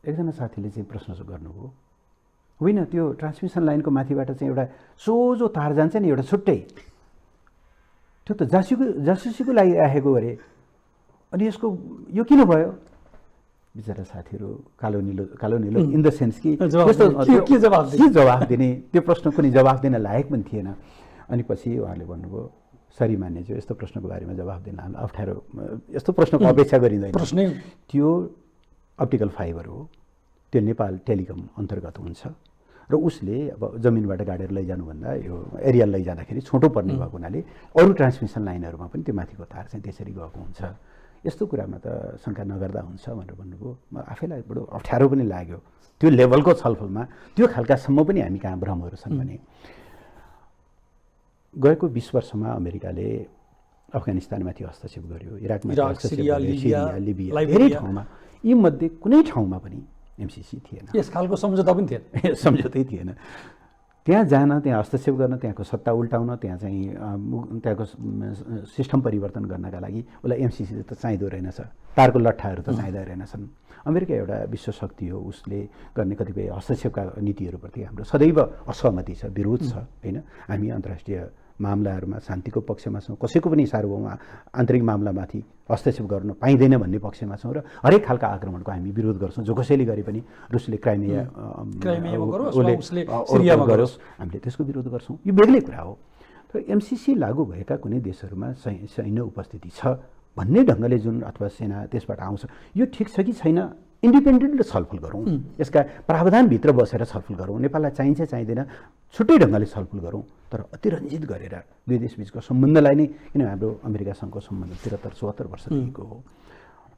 S4: एकजना साथीले चाहिँ प्रश्न गर्नुभयो, होइन त्यो ट्रान्समिसन लाइनको माथिबाट चाहिँ एउटा सोझो तार जान्छ नि एउटा छुट्टै, त्यो त जासुसीको लागि राखेको अरे, अनि यसको यो किन भयो? बिचरा साथीहरू कालो निलो इन द सेन्स कि के जवाफ दिने, त्यो प्रश्न कुनै जवाफ दिन लायक पनि थिएन। अनि पछि उहाँले भन्नुभयो, सरी मान्यज्यू, यस्तो प्रश्नको बारेमा जवाफ दिन अप्ठ्यारो, यस्तो प्रश्नको अपेक्षा गरिँदैन। त्यो अप्टिकल फाइबर हो, त्यो नेपाल टेलिकम अन्तर्गत हुन्छ र उसले अब जमिनबाट गाडेर लैजानुभन्दा यो एरियल लैजाँदाखेरि छोटो पर्ने भएको हुनाले अरू ट्रान्समिसन लाइनहरूमा पनि त्यो माथिको तार चाहिँ त्यसरी गएको हुन्छ। यस्तो कुरामा त शङ्का नगर्दा हुन्छ भनेर भन्नुभयो। म आफैलाई बडो अप्ठ्यारो पनि लाग्यो त्यो लेभलको छलफलमा, त्यो खालकासम्म पनि हामी कहाँ भ्रमहरू छन् भने। गएको 20 वर्षमा अमेरिकाले अफगानिस्तानमाथि हस्तक्षेप गर्यो, इराकमा सिरिया, लिबिया, धेरै ठाउँमा। यी मध्ये कुनै ठाउँमा पनि MCC थिएन,
S3: यस खालको सम्झौता पनि थिएन,
S4: सम्झौतै थिएन। त्यहाँ जान, त्यहाँ हस्तक्षेप गर्न, त्यहाँको सत्ता उल्टाउन, त्यहाँ चाहिँ त्यहाँको सिस्टम परिवर्तन गर्नका लागि उसलाई MCC त चाहिँदो रहेनछ, तारको लट्ठाहरू त चाहिँदो रहेनछन्। अमेरिका एउटा विश्व शक्ति हो, उसले गर्ने कतिपय हस्तक्षेपका नीतिहरूप्रति हाम्रो सदैव असहमति छ, विरोध छ होइन। हामी अन्तर्राष्ट्रिय मामलाहरूमा शान्तिको पक्षमा छौँ, कसैको पनि सार्वभौम आन्तरिक मामलामाथि हस्तक्षेप गर्न पाइँदैन भन्ने पक्षमा छौँ र हरेक खालका आक्रमणको हामी विरोध गर्छौँ। जो कसैले गरे पनि, रुसले क्राइमिया गरोस्, हामीले त्यसको विरोध गर्छौँ, यो बेग्लै कुरा हो। तर MCC लागू भएका कुनै देशहरूमा सैन्य उपस्थिति छ भन्ने ढङ्गले जुन अथवा सेना त्यसबाट आउँछ, यो ठिक छ कि छैन, इन्डिपेन्डेन्टली छलफल गरौँ, यसका प्रावधानभित्र बसेर छलफल गरौँ। नेपाललाई चाहिन्छ चाहिँदैन छुट्टै ढङ्गले छलफल गरौँ, तर अतिरञ्जित गरेर दुई देशबिचको सम्बन्धलाई नै, किन हाम्रो अमेरिकासँगको सम्बन्ध 73-74 वर्षदेखिको हो।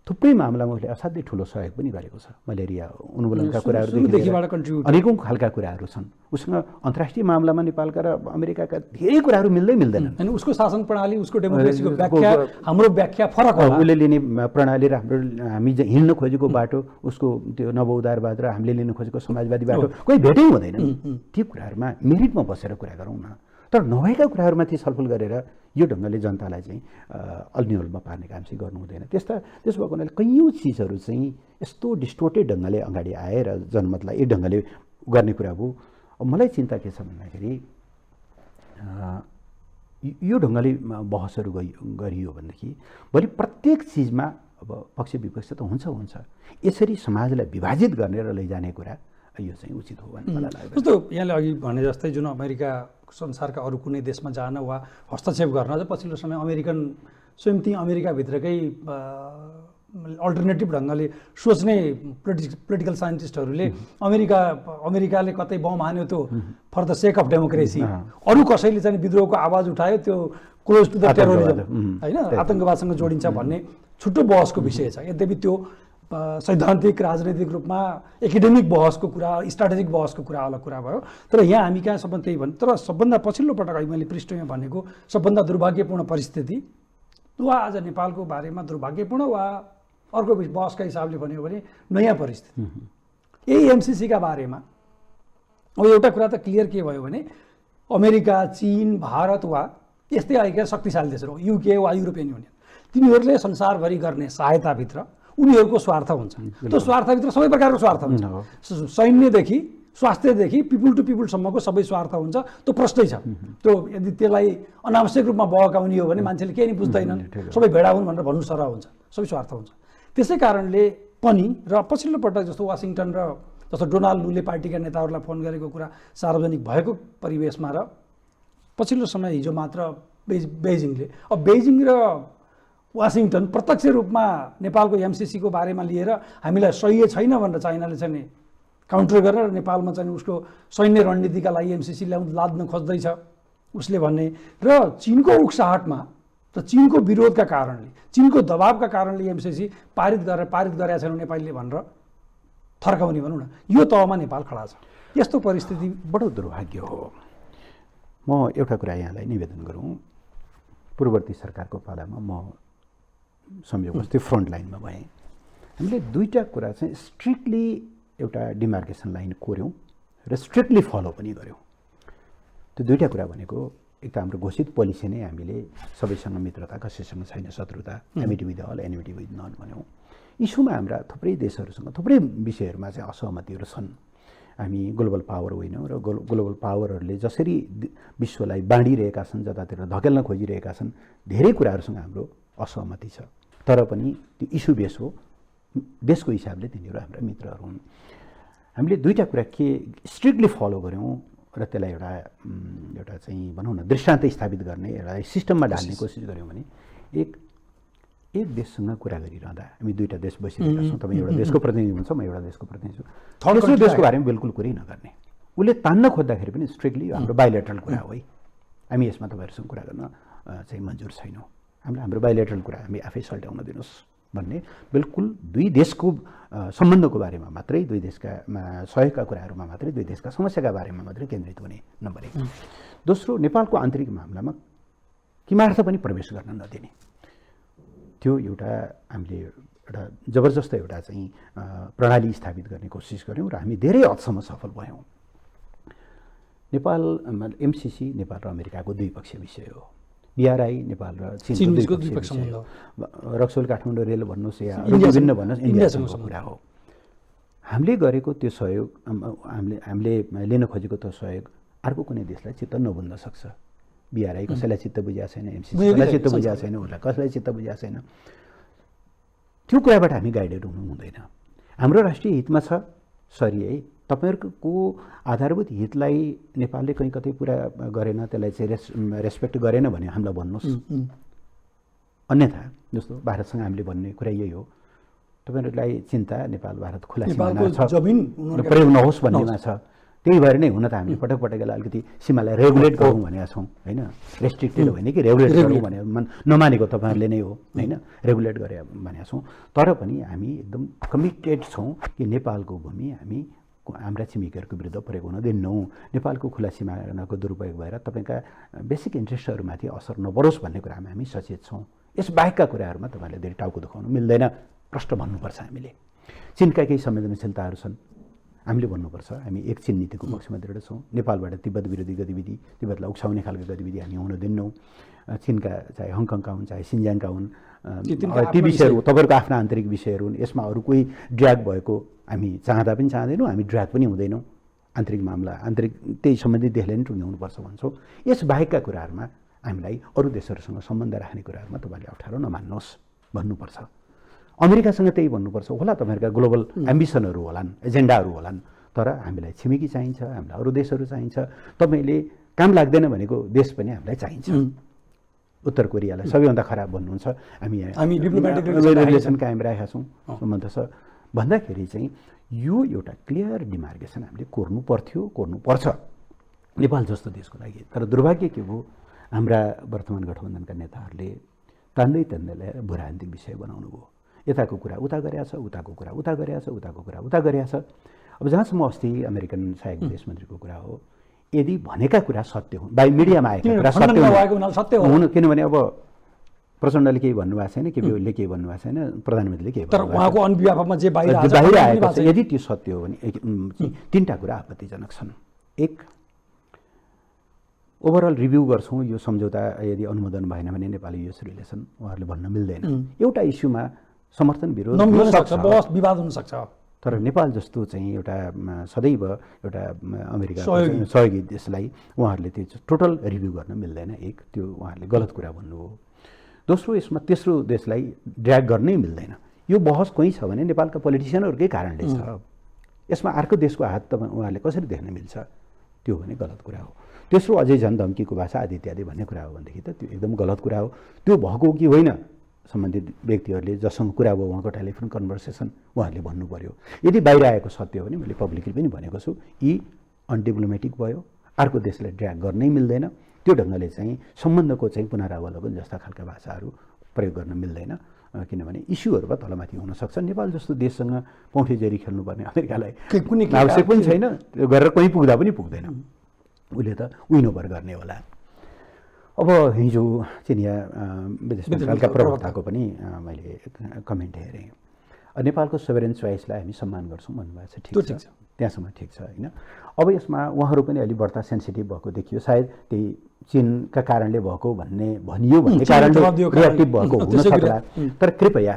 S4: थुप्रै मामलामा उसले असाध्यै ठुलो सहयोग पनि गरेको छ। मलेरिया उन्मूलनका कुराहरूदेखि अनेकौँ खालका कुराहरू छन्। उसँग अन्तर्राष्ट्रिय मामलामा नेपालका र अमेरिकाका धेरै कुराहरू मिल्दैनन्।
S3: अनि उसको शासन प्रणाली, उसको डेमोक्रेसीको व्याख्या, हाम्रो व्याख्या फरक होला।
S4: उसले लिने प्रणाली र हाम्रो हामी हिँड्न खोजेको बाटो, उसको त्यो नवउदारवाद र हामीले लिन खोजेको समाजवादी बाटो कोही भेटै हुँदैन। ती कुराहरूमा मेरिटमा बसेर कुरा गरौँ न। तर नभएका कुराहरूमाथि छलफल गरेर यो ढङ्गले जनतालाई चाहिँ अल्निहोलमा पार्ने काम चाहिँ गर्नु हुँदैन। त्यसो भएको हुनाले कैयौँ चिजहरू चाहिँ यस्तो डिस्टोर्टेड ढङ्गले अगाडि आएर जनमतलाई एक ढङ्गले गर्ने कुरा हो। मलाई चिन्ता के छ भन्दाखेरि यो ढङ्गले बहसहरू गरियो भनेदेखि भोलि प्रत्येक चिजमा अब पक्ष विपक्ष त हुन्छ, यसरी समाजलाई विभाजित गर्ने र लैजाने कुरा यो चाहिँ उचित हो भन्ने मलाई लाग्छ।
S3: जस्तो यहाँले अघि भने जस्तै जुन अमेरिका संसारका अरू कुनै देशमा जान वा हस्तक्षेप गर्न चाहिँ पछिल्लो समय स्वयं ती अमेरिकाभित्रकै अल्टरनेटिभ ढङ्गले सोच्ने पोलिटिकल साइन्टिस्टहरूले अमेरिकाले कतै बम हान्यो त्यो for the sake of democracy, अरू कसैले चाहिँ विद्रोहको आवाज उठायो त्यो क्लोज टु द टेरोरिजम होइन, आतङ्कवादसँग जोडिन्छ भन्ने छुट्टो बहसको विषय छ। यद्यपि त्यो सैद्धान्तिक राजनैतिक रूपमा एकाडेमिक बहसको कुरा, स्ट्राटेजिक बहसको कुरा अलग कुरा भयो। तर यहाँ हामी कहाँसम्म त्यही भन्नु, तर सबभन्दा पछिल्लो पटक मैले पृष्ठमा भनेको सबभन्दा दुर्भाग्यपूर्ण परिस्थिति वा आज नेपालको बारेमा दुर्भाग्यपूर्ण वा अर्को बहसका हिसाबले भन्यो भने नयाँ परिस्थिति यही एमसिसीका बारेमा अब एउटा कुरा त क्लियर के भयो भने अमेरिका, चीन, भारत वा यस्तै आएका शक्तिशाली देशहरू, युके वा युरोपियन युनियन, तिनीहरूले संसारभरि गर्ने सहायताभित्र उनीहरूको स्वार्थ हुन्छ। त्यो स्वार्थभित्र सबै प्रकारको स्वार्थ हुन्छ, सैन्यदेखि स्वास्थ्यदेखि पिपुल टु पिपुलसम्मको सबै स्वार्थ हुन्छ। त्यो प्रश्नै छ। त्यो यदि त्यसलाई अनावश्यक रूपमा बहकाउने हो भने मान्छेले केही नि बुझ्दैनन्, सबै भेडा हुन् भनेर भन्नु सरह हुन्छ, सबै स्वार्थ हुन्छ। त्यसै कारणले पनि र पछिल्लो पटक जस्तो वासिङटन र जस्तो डोनाल्ड लूले पार्टीका नेताहरूलाई फोन गरेको कुरा सार्वजनिक भएको परिवेशमा र पछिल्लो समय हिजो मात्र बेजिङले, अब बेजिङ र वासिङटन प्रत्यक्ष रूपमा नेपालको एमसिसीको बारेमा लिएर हामीलाई सही छैन भनेर चाइनाले चाहिँ काउन्टर गरेर नेपालमा चाहिँ उसको सैन्य रणनीतिका लागि एमसिसी लाद्न खोज्दैछ उसले भन्ने, र चीनको उक्साहटमा र चीनको विरोधका कारणले, चीनको दबावका कारणले एमसिसी पारित गरेका छैनौँ नेपालीले भनेर थर्काउने भनौँ न, यो तहमा नेपाल खडा छ। यस्तो परिस्थिति
S4: बडो दुर्भाग्य हो। म एउटा कुरा यहाँलाई निवेदन गरौँ, पूर्ववर्ती सरकारको पालामा म संयोगवश त्यो फ्रन्ट लाइनमा भएँ। हामीले दुईवटा कुरा चाहिँ स्ट्रिक्टली एउटा डिमार्केसन लाइन कोर्यौँ र स्ट्रिक्टली फलो पनि गऱ्यौँ। त्यो दुईवटा कुरा भनेको एक त हाम्रो घोषित पोलिसी नै हामीले सबैसँग मित्रता, कसैसँग छैन शत्रुता, amity with all enmity with none भन्यौँ। इस्युमा हाम्रा थुप्रै देशहरूसँग थुप्रै विषयहरूमा चाहिँ असहमतिहरू छन्। हामी ग्लोबल पावर होइनौँ र ग्लोबल पावरहरूले जसरी विश्वलाई बाँडिरहेका छन्, जतातिर धकेल्न खोजिरहेका छन्, धेरै कुराहरूसँग हाम्रो असहमति छ। तर पनि त्यो इस्यु बेस हो, देशको हिसाबले तिनीहरू हाम्रा मित्रहरू हुन्। हामीले दुईवटा कुरा के स्ट्रिक्टली फलो गऱ्यौँ र त्यसलाई एउटा चाहिँ भनौँ न दृष्टान्त स्थापित गर्ने, एउटा सिस्टममा ढाल्ने कोसिस गऱ्यौँ भने एक देशसँग कुरा गरिरहँदा हामी दुईवटा देश बसिरहेका छौँ, तपाईँ एउटा देशको प्रतिनिधि हुन्छ, म एउटा देशको प्रतिनिधि छु, तेस्रो देशको बारेमा बिल्कुल कुरै नगर्ने। उसले तान्न खोज्दाखेरि पनि स्ट्रिक्टली हाम्रो बाइलेटरल कुरा हो है, हामी यसमा तपाईँहरूसँग कुरा गर्न चाहिँ मन्जुर छैनौँ, हाम्रो बाइलेटरल कुरा हामी आफै सल्टाउन दिनुहोस् भन्ने, बिल्कुल दुई देशको सम्बन्धको बारेमा मात्रै, दुई देशका सहयोगका कुराहरूमा मात्रै, दुई देशका समस्याका बारेमा मात्रै केन्द्रित हुने नम्बर एक। दोस्रो, नेपालको आन्तरिक मामलामा किमार्थ पनि प्रवेश गर्न नदिने, त्यो एउटा हामीले एउटा जबरजस्त एउटा चाहिँ प्रणाली स्थापित गर्ने कोसिस गऱ्यौँ र हामी धेरै हदसम्म सफल भयौँ। नेपाल एमसिसी नेपाल र अमेरिकाको द्विपक्षीय विषय हो। बिआरआई नेपाल र चीनको द्विपक्षीय विषय हो। रक्सौल काठमाडौँ रेल भन्नुहोस् या विभिन्न भन्नुहोस्, इन्डियासँगको कुरा हो। हामीले गरेको त्यो सहयोग, हामीले लिन खोजेको त्यो सहयोग अर्को कुनै देशलाई चित्त नबुझ्न सक्छ। बिआरआई कसैलाई चित्त बुझाएको छैन, एमसिसी कसैलाई चित्त बुझाएको छैन, उसलाई कसैलाई चित्त बुझाएको छैन। त्यो कुराबाट हामी गाइडेड हुनु हुँदैन। हाम्रो राष्ट्रिय हितमा छ सरी है, तपाईँहरूको आधारभूत हितलाई नेपालले कहीँ कतै पुरा गरेन, त्यसलाई चाहिँ रेस्पेक्ट गरेन भने हामीलाई भन्नुहोस्। अन्यथा जस्तो भारतसँग हामीले भन्ने कुरा यही हो, तपाईँहरूलाई चिन्ता नेपाल भारत खुला सिमाना छ, प्रयोग नहोस् भन्नेमा छ। त्यही भएर नै हुन त हामीले पटक पटकलाई अलिकति सीमालाई रेगुलेट गरौँ भनेका छौँ होइन, रेस्ट्रिक्टेड होइन कि रेगुलेट गरौँ भने नमानेको तपाईँहरूले नै हो होइन, रेगुलेट गरे भनेका छौँ। तर पनि हामी एकदम कमिटेड छौँ कि नेपालको भूमि हामी हाम्रा छिमेकीहरूको विरुद्ध प्रयोग हुन दिन्नौँ। नेपालको खुला सिमानाको दुरुपयोग भएर तपाईँका बेसिक इन्ट्रेस्टहरूमाथि असर नपरोस् भन्ने कुरामा हामी सचेत छौँ। यस बाहेकका कुराहरूमा तपाईँहरूले धेरै टाउको दुखाउनु मिल्दैन, प्रश्न भन्नुपर्छ। हामीले चीनका केही संवेदनशीलताहरू छन्, हामीले भन्नुपर्छ। हामी एक चीन नीतिको पक्षमा दृढ छौँ। नेपालबाट तिब्बत विरोधी गतिविधि, तिब्बतलाई उक्साउने खालको गतिविधि हामी हुन दिन्नौँ। चीनका चाहे हङकङका हुन्, चाहे सिन्जियाङका हुन्, ती विषयहरू तपाईँहरूको आफ्ना आन्तरिक विषयहरू हुन्। यसमा अरू कोही ड्र्याग भएको हामी चाहँदा पनि चाहँदैनौँ, हामी ड्र्याग पनि हुँदैनौँ। आन्तरिक मामला आन्तरिक त्यही सम्बन्धित देशले नै टुङ्ग्याउनुपर्छ भन्छौँ। यस बाहेकका कुराहरूमा हामीलाई अरू देशहरूसँग सम्बन्ध राख्ने कुराहरूमा तपाईँले अप्ठ्यारो नमान्नुहोस् भन्नुपर्छ। अमेरिकासँग त्यही भन्नुपर्छ होला। तपाईँहरूका ग्लोबल एम्बिसनहरू होलान्, एजेन्डाहरू होलान्, तर हामीलाई छिमेकी चाहिन्छ, हामीलाई अरू देशहरू चाहिन्छ। तपाईँले काम लाग्दैन भनेको देश पनि हामीलाई चाहिन्छ। उत्तर कोरियालाई सबैभन्दा खराब भन्नुहुन्छ, हामी डिप्लोमेटिक रिलेसन कायम राखेका छौँ, सम्बन्ध छ भन्दाखेरि चाहिँ यो एउटा क्लियर डिमार्केसन हामीले कोर्नुपर्छ नेपाल जस्तो देशको लागि। तर दुर्भाग्य के भयो, हाम्रा वर्तमान गठबन्धनका नेताहरूले तान्दैलाई भूराजनीतिक विषय बनाउनु भयो। यताको कुरा उता गरेछ, उताको कुरा उता गरेछ, उताको कुरा उता गरेछ। अब जहाँसम्म अस्ति अमेरिकन सहायक विदेश मन्त्रीको कुरा हो, यदि भनेका कुरा सत्य हुन्, बाई मिडियामा आएका कुरा सत्य हुन्, किनभने अब प्रचण्डले केही भन्नुभएको छैन, केपी ओलीले केही भन्नुभएको छैन, प्रधानमन्त्रीले केही
S3: तर उहाँको अनबिहाफमा जे बाहिर
S4: आएको छ, यदि त्यो सत्य हो भने तीनटा कुरा आपत्तिजनक छन्। एक, ओभरअल रिभ्यू गर्छौँ यो सम्झौता यदि अनुमोदन भएन भने नेपाली युएस रिलेसन उहाँहरूले भन्न मिल्दैन। एउटा इस्युमा समर्थन विरोध
S3: विवाद हुन सक्छ,
S4: तर नेपाल जस्तो चाहिँ एउटा सदैव एउटा अमेरिका सहयोगी देशलाई उहाँहरूले त्यो टोटल रिभ्यू गर्न मिल्दैन। एक, त्यो उहाँहरूले गलत कुरा भन्नुभयो। दोस्रो, यसमा तेस्रो देशलाई ड्र्याग गर्नै मिल्दैन। यो बहस कहीँ छ भने नेपालका पोलिटिसियनहरूकै कारणले छ। यसमा अर्को देशको हात त उहाँहरूले कसरी देख्न मिल्छ? त्यो भने गलत कुरा हो। तेस्रो, अझै झन् धम्कीको भाषा आदि इत्यादि भन्ने कुरा हो भनेदेखि त त्यो एकदम गलत कुरा हो। त्यो भएको कि होइन सम्बन्धित व्यक्तिहरूले जसँग कुरा भयो उहाँको टेलिफोन कन्भर्सेसन उहाँहरूले भन्नु पर्यो। यदि बाहिर आएको सत्य हो भने मैले पब्लिकली पनि भनेको छु, यी अनडिप्लोमेटिक भयो, अर्को देशलाई ड्र्याग गर्नै मिल्दैन। त्यो ढङ्गले चाहिँ सम्बन्धको चाहिँ पुनरावलोकन जस्ता खालका भाषाहरू प्रयोग गर्न मिल्दैन, किनभने इस्युहरूमा तलमाथि हुनसक्छ। नेपाल जस्तो देशसँग पौँठी जेरी खेल्नुपर्ने अमेरिकालाई आवश्यक पनि छैन, त्यो गरेर कहीँ पुग्दा पनि पुग्दैन, उसले त विन ओभर गर्ने होला। अब हिजो चिनिया विदेश मन्त्रालयका प्रवक्ताको पनि मैले कमेन्ट हेरेँ। नेपालको सोभरेन चोइसलाई हामी सम्मान गर्छौँ भन्नुभएको छ, ठिक छ, त्यहाँसम्म ठिक छ होइन। अब यसमा उहाँहरू पनि अलिक बढ्ता सेन्सिटिभ भएको देखियो, सायद त्यही चीनका कारणले भएको भनियो भन्ने कारणले रियाक्टिभ भएको हुनसक्ला। तर कृपया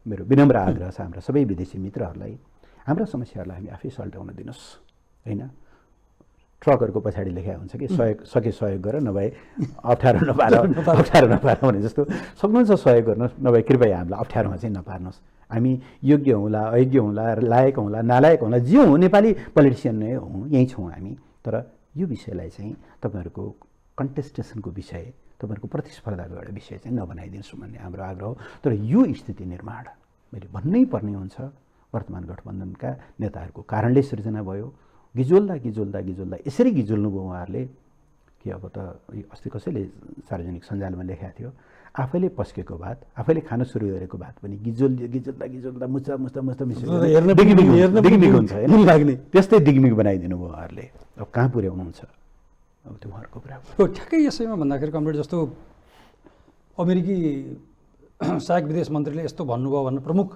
S4: मेरो विनम्र आग्रह छ हाम्रा सबै विदेशी मित्रहरूलाई, हाम्रा समस्याहरूलाई हामी आफै सल्टाउन दिनुहोस् होइन। ट्रकहरूको पछाडि लेखा हुन्छ कि सहयोग गर, नभए अप्ठ्यारो नपार भने जस्तो सक्नुहुन्छ सहयोग गर्नुहोस्, नभए कृपया हामीलाई अप्ठ्यारोमा चाहिँ नपार्नुहोस्। हामी योग्य हौँला, अयोग्य हौँला, लायक हौँला, नालायक हौँला, जे हौँ नेपाली पोलिटिसियन नै हौँ, यहीँ छौँ हामी। तर यो विषयलाई चाहिँ तपाईँहरूको कन्टेस्टेसनको विषय, तपाईँहरूको प्रतिस्पर्धाको एउटा विषय चाहिँ नबनाइदिनुहोस् भन्ने हाम्रो आग्रह हो। तर यो स्थिति निर्माण मैले भन्नै पर्ने हुन्छ, वर्तमान गठबन्धनका नेताहरूको कारणले सृजना भयो। गिजोल्दा यसरी गिजोल्नुभयो उहाँहरूले कि अब त अस्ति कसैले सार्वजनिक सञ्जालमा लेखेको थियो, आफैले पस्केको भात, आफैले खान सुरु गरेको भात पनि गिजोल्दा मुस्ता दिग्मिक हुन्छ होइन, त्यस्तै दिग्मिक बनाइदिनु भयो उहाँहरूले। अब कहाँ पुर्याउनुहुन्छ अब त्यो उहाँहरूको कुरा
S3: हो। ठ्याक्कै यसैमा भन्दाखेरि कमरेड जस्तो अमेरिकी सहायक विदेश मन्त्रीले यस्तो भन्नुभयो भनेर प्रमुख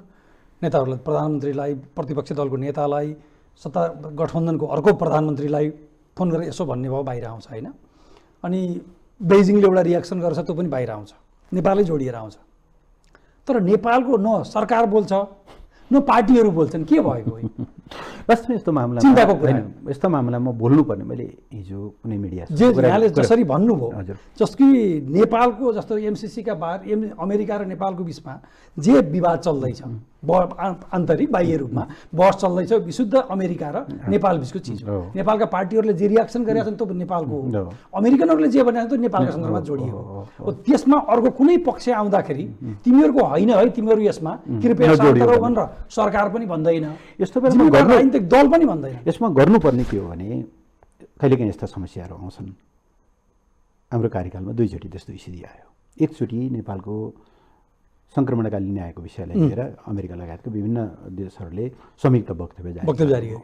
S3: नेताहरूलाई, प्रधानमन्त्रीलाई, प्रतिपक्षी दलको नेतालाई, सत्ता गठबन्धनको अर्को प्रधानमन्त्रीलाई फोन गरेर यसो भन्ने भयो बाहिर आउँछ होइन। अनि बेजिङले एउटा रियाक्सन गर्छ, त्यो पनि बाहिर आउँछ, नेपालै जोडिएर आउँछ। तर नेपालको न सरकार बोल्छ न पार्टीहरू बोल्छन्, के भएको हो?
S4: वास्तवमा यस्तो मामला
S3: चिन्ताको कुरा,
S4: यस्तो मामलामा बोल्नुपर्ने मैले हिजो कुनै मिडिया
S3: यहाँले जसरी भन्नुभयो, जस्तो कि नेपालको जस्तो एमसिसीका बाहिर अमेरिका र नेपालको बिचमा जे विवाद चल्दैछ, आन्तरिक बाह्य रूपमा बहस चल्दैछ, विशुद्ध अमेरिका र नेपाल बिचको चिज हो। नेपालका पार्टीहरूले जे रियाक्सन गरेका छन् त्यो नेपालको हो, अमेरिकनहरूले जे भनेको त्यो नेपालका सन्दर्भमा जोडिएको हो। त्यसमा अर्को कुनै पक्ष आउँदाखेरि तिमीहरूको होइन है, तिमीहरू यसमा कृपया शान्त रह भनेर सरकार पनि भन्दैन,
S4: यस्तो बेला
S3: राजनीतिक दल पनि भन्दैन।
S4: यसमा गर्नुपर्ने के हो भने कहिलेकाहीँ यस्ता समस्याहरू आउँछन्। हाम्रो कार्यकालमा दुईचोटि त्यस्तो स्थिति आयो। एकचोटि नेपालको सङ्क्रमणकालीन न्यायको विषयलाई लिएर अमेरिका लगायतका विभिन्न देशहरूले संयुक्त वक्तव्य जारी हो।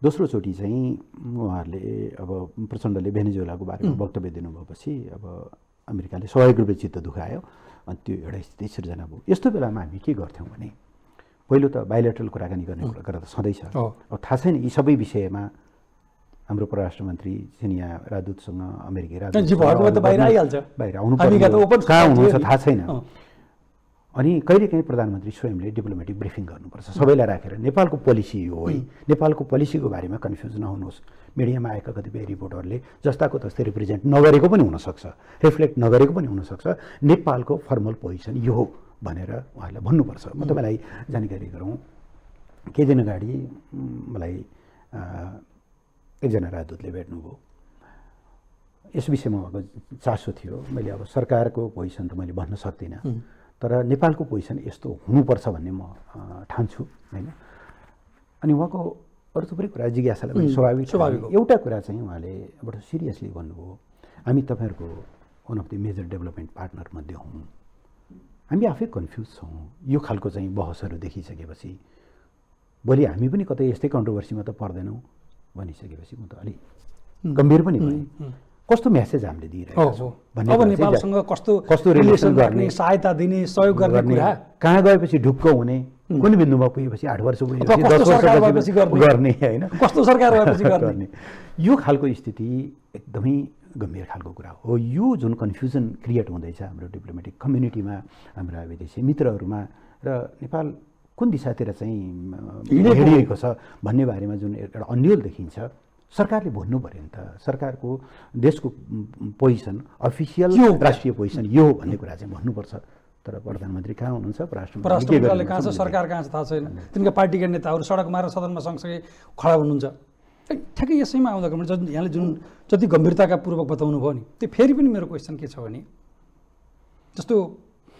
S4: दोस्रो चोटि चाहिँ उहाँहरूले अब प्रचण्डले भेनेजुएलाको बारेमा वक्तव्य दिनुभएपछि अब अमेरिकाले स्वाभाविक रूपले चित्त दुखायो, अनि त्यो एउटा स्थिति सिर्जना भयो। यस्तो बेलामा हामी के गर्थ्यौँ भने पहिलो त बाइलेटरल कुराकानी गर्ने कुरा त सधैँ छ। अब थाहा छैन यी सबै विषयमा हाम्रो परराष्ट्र मन्त्री चिनिया राजदूतसँग अमेरिकी राजदूत बाहिर आउनु कहाँ हुनुहुन्छ थाहा छैन। अनि कहिलेकाहीँ प्रधानमन्त्री स्वयंले डिप्लोमेटिक ब्रिफिङ गर्नुपर्छ, सबैलाई राखेर नेपालको पोलिसी यो हो, नेपालको पोलिसीको बारेमा कन्फ्युज नहुनुहोस्। मिडियामा आएका कतिपय रिपोर्टरले जस्ताको तस्तै रिप्रेजेन्ट नगरेको पनि हुनसक्छ, रिफ्लेक्ट नगरेको पनि हुनसक्छ, नेपालको फर्मल पोजिसन यो हो भनेर उहाँहरूलाई भन्नुपर्छ। म तपाईँलाई जानकारी गरौँ, केही दिन अगाडि मलाई एकजना राजदूतले भेट्नुभयो, यस विषयमा उहाँको चासो थियो। मैले अब सरकारको पोजिसन त मैले भन्न सक्दिनँ, तर नेपालको पोजिसन यस्तो हुनुपर्छ भन्ने म ठान्छु होइन। अनि उहाँको अरू थुप्रै कुरा जिज्ञासालाई पनि स्वाभाविक। एउटा कुरा चाहिँ उहाँले बडो सिरियसली भन्नुभयो, हामी तपाईँहरूको one of the major development partner मध्ये हौँ, हामी आफै कन्फ्युज छौँ यो खालको चाहिँ बहसहरू देखिसकेपछि, भोलि हामी पनि कतै यस्तै कन्ट्रोभर्सीमा त पर्दैनौँ भनिसकेपछि म त अलिक गम्भीर पनि भएँ। कस्तो मेसेज हामीले दिइरहेका
S3: हो
S4: छौँ
S3: हो
S4: भन्ने
S3: अब
S4: कुरा चाहिँ
S3: नेपालसँग कस्तो
S4: कस्तो
S3: रिलेसन
S4: रिलेसन
S3: राख्ने सहायता दिने सहयोग गर्ने कुरा
S4: कहाँ गएपछि ढुक्क हुने कुन बिन्दुमा पुगेपछि 8 वर्ष
S3: अथवा
S4: पुगेपछि
S3: कस्तो
S4: 10 वर्ष
S3: सरकार भएपछि
S4: गर्ने होइन
S3: कस्तो सरकार भएपछि गर्ने
S4: यो खालको स्थिति एकदमै गम्भीर खालको कुरा हो। यो जुन कन्फ्युजन क्रिएट हुँदैछ हाम्रो डिप्लोमेटिक कम्युनिटीमा, हाम्रा विदेशी मित्रहरूमा र नेपाल कुन दिशातिर चाहिँ हिँडिरहेको छ भन्ने बारेमा जुन एउटा अन्यल देखिन्छ, सरकारले भन्नु पर्यो नि त। सरकारको देशको पोजिसन, अफिसियल राष्ट्रिय पोजिसन यो हो भन्ने कुरा चाहिँ भन्नुपर्छ। तर प्रधानमन्त्री कहाँ हुनुहुन्छ,
S3: परराष्ट्र मन्त्रालय कहाँ छ, सरकार कहाँ छ थाहा छैन। तिनका पार्टीका नेताहरू सडकमा र सदनमा सँगसँगै खडा हुनुहुन्छ। ठ्याक्कै यसैमा आउँदाखेरि यहाँले जुन जति गम्भीरताका पूर्वक बताउनु भयो नि, त्यो फेरि पनि मेरो क्वेसन के छ भने, जस्तो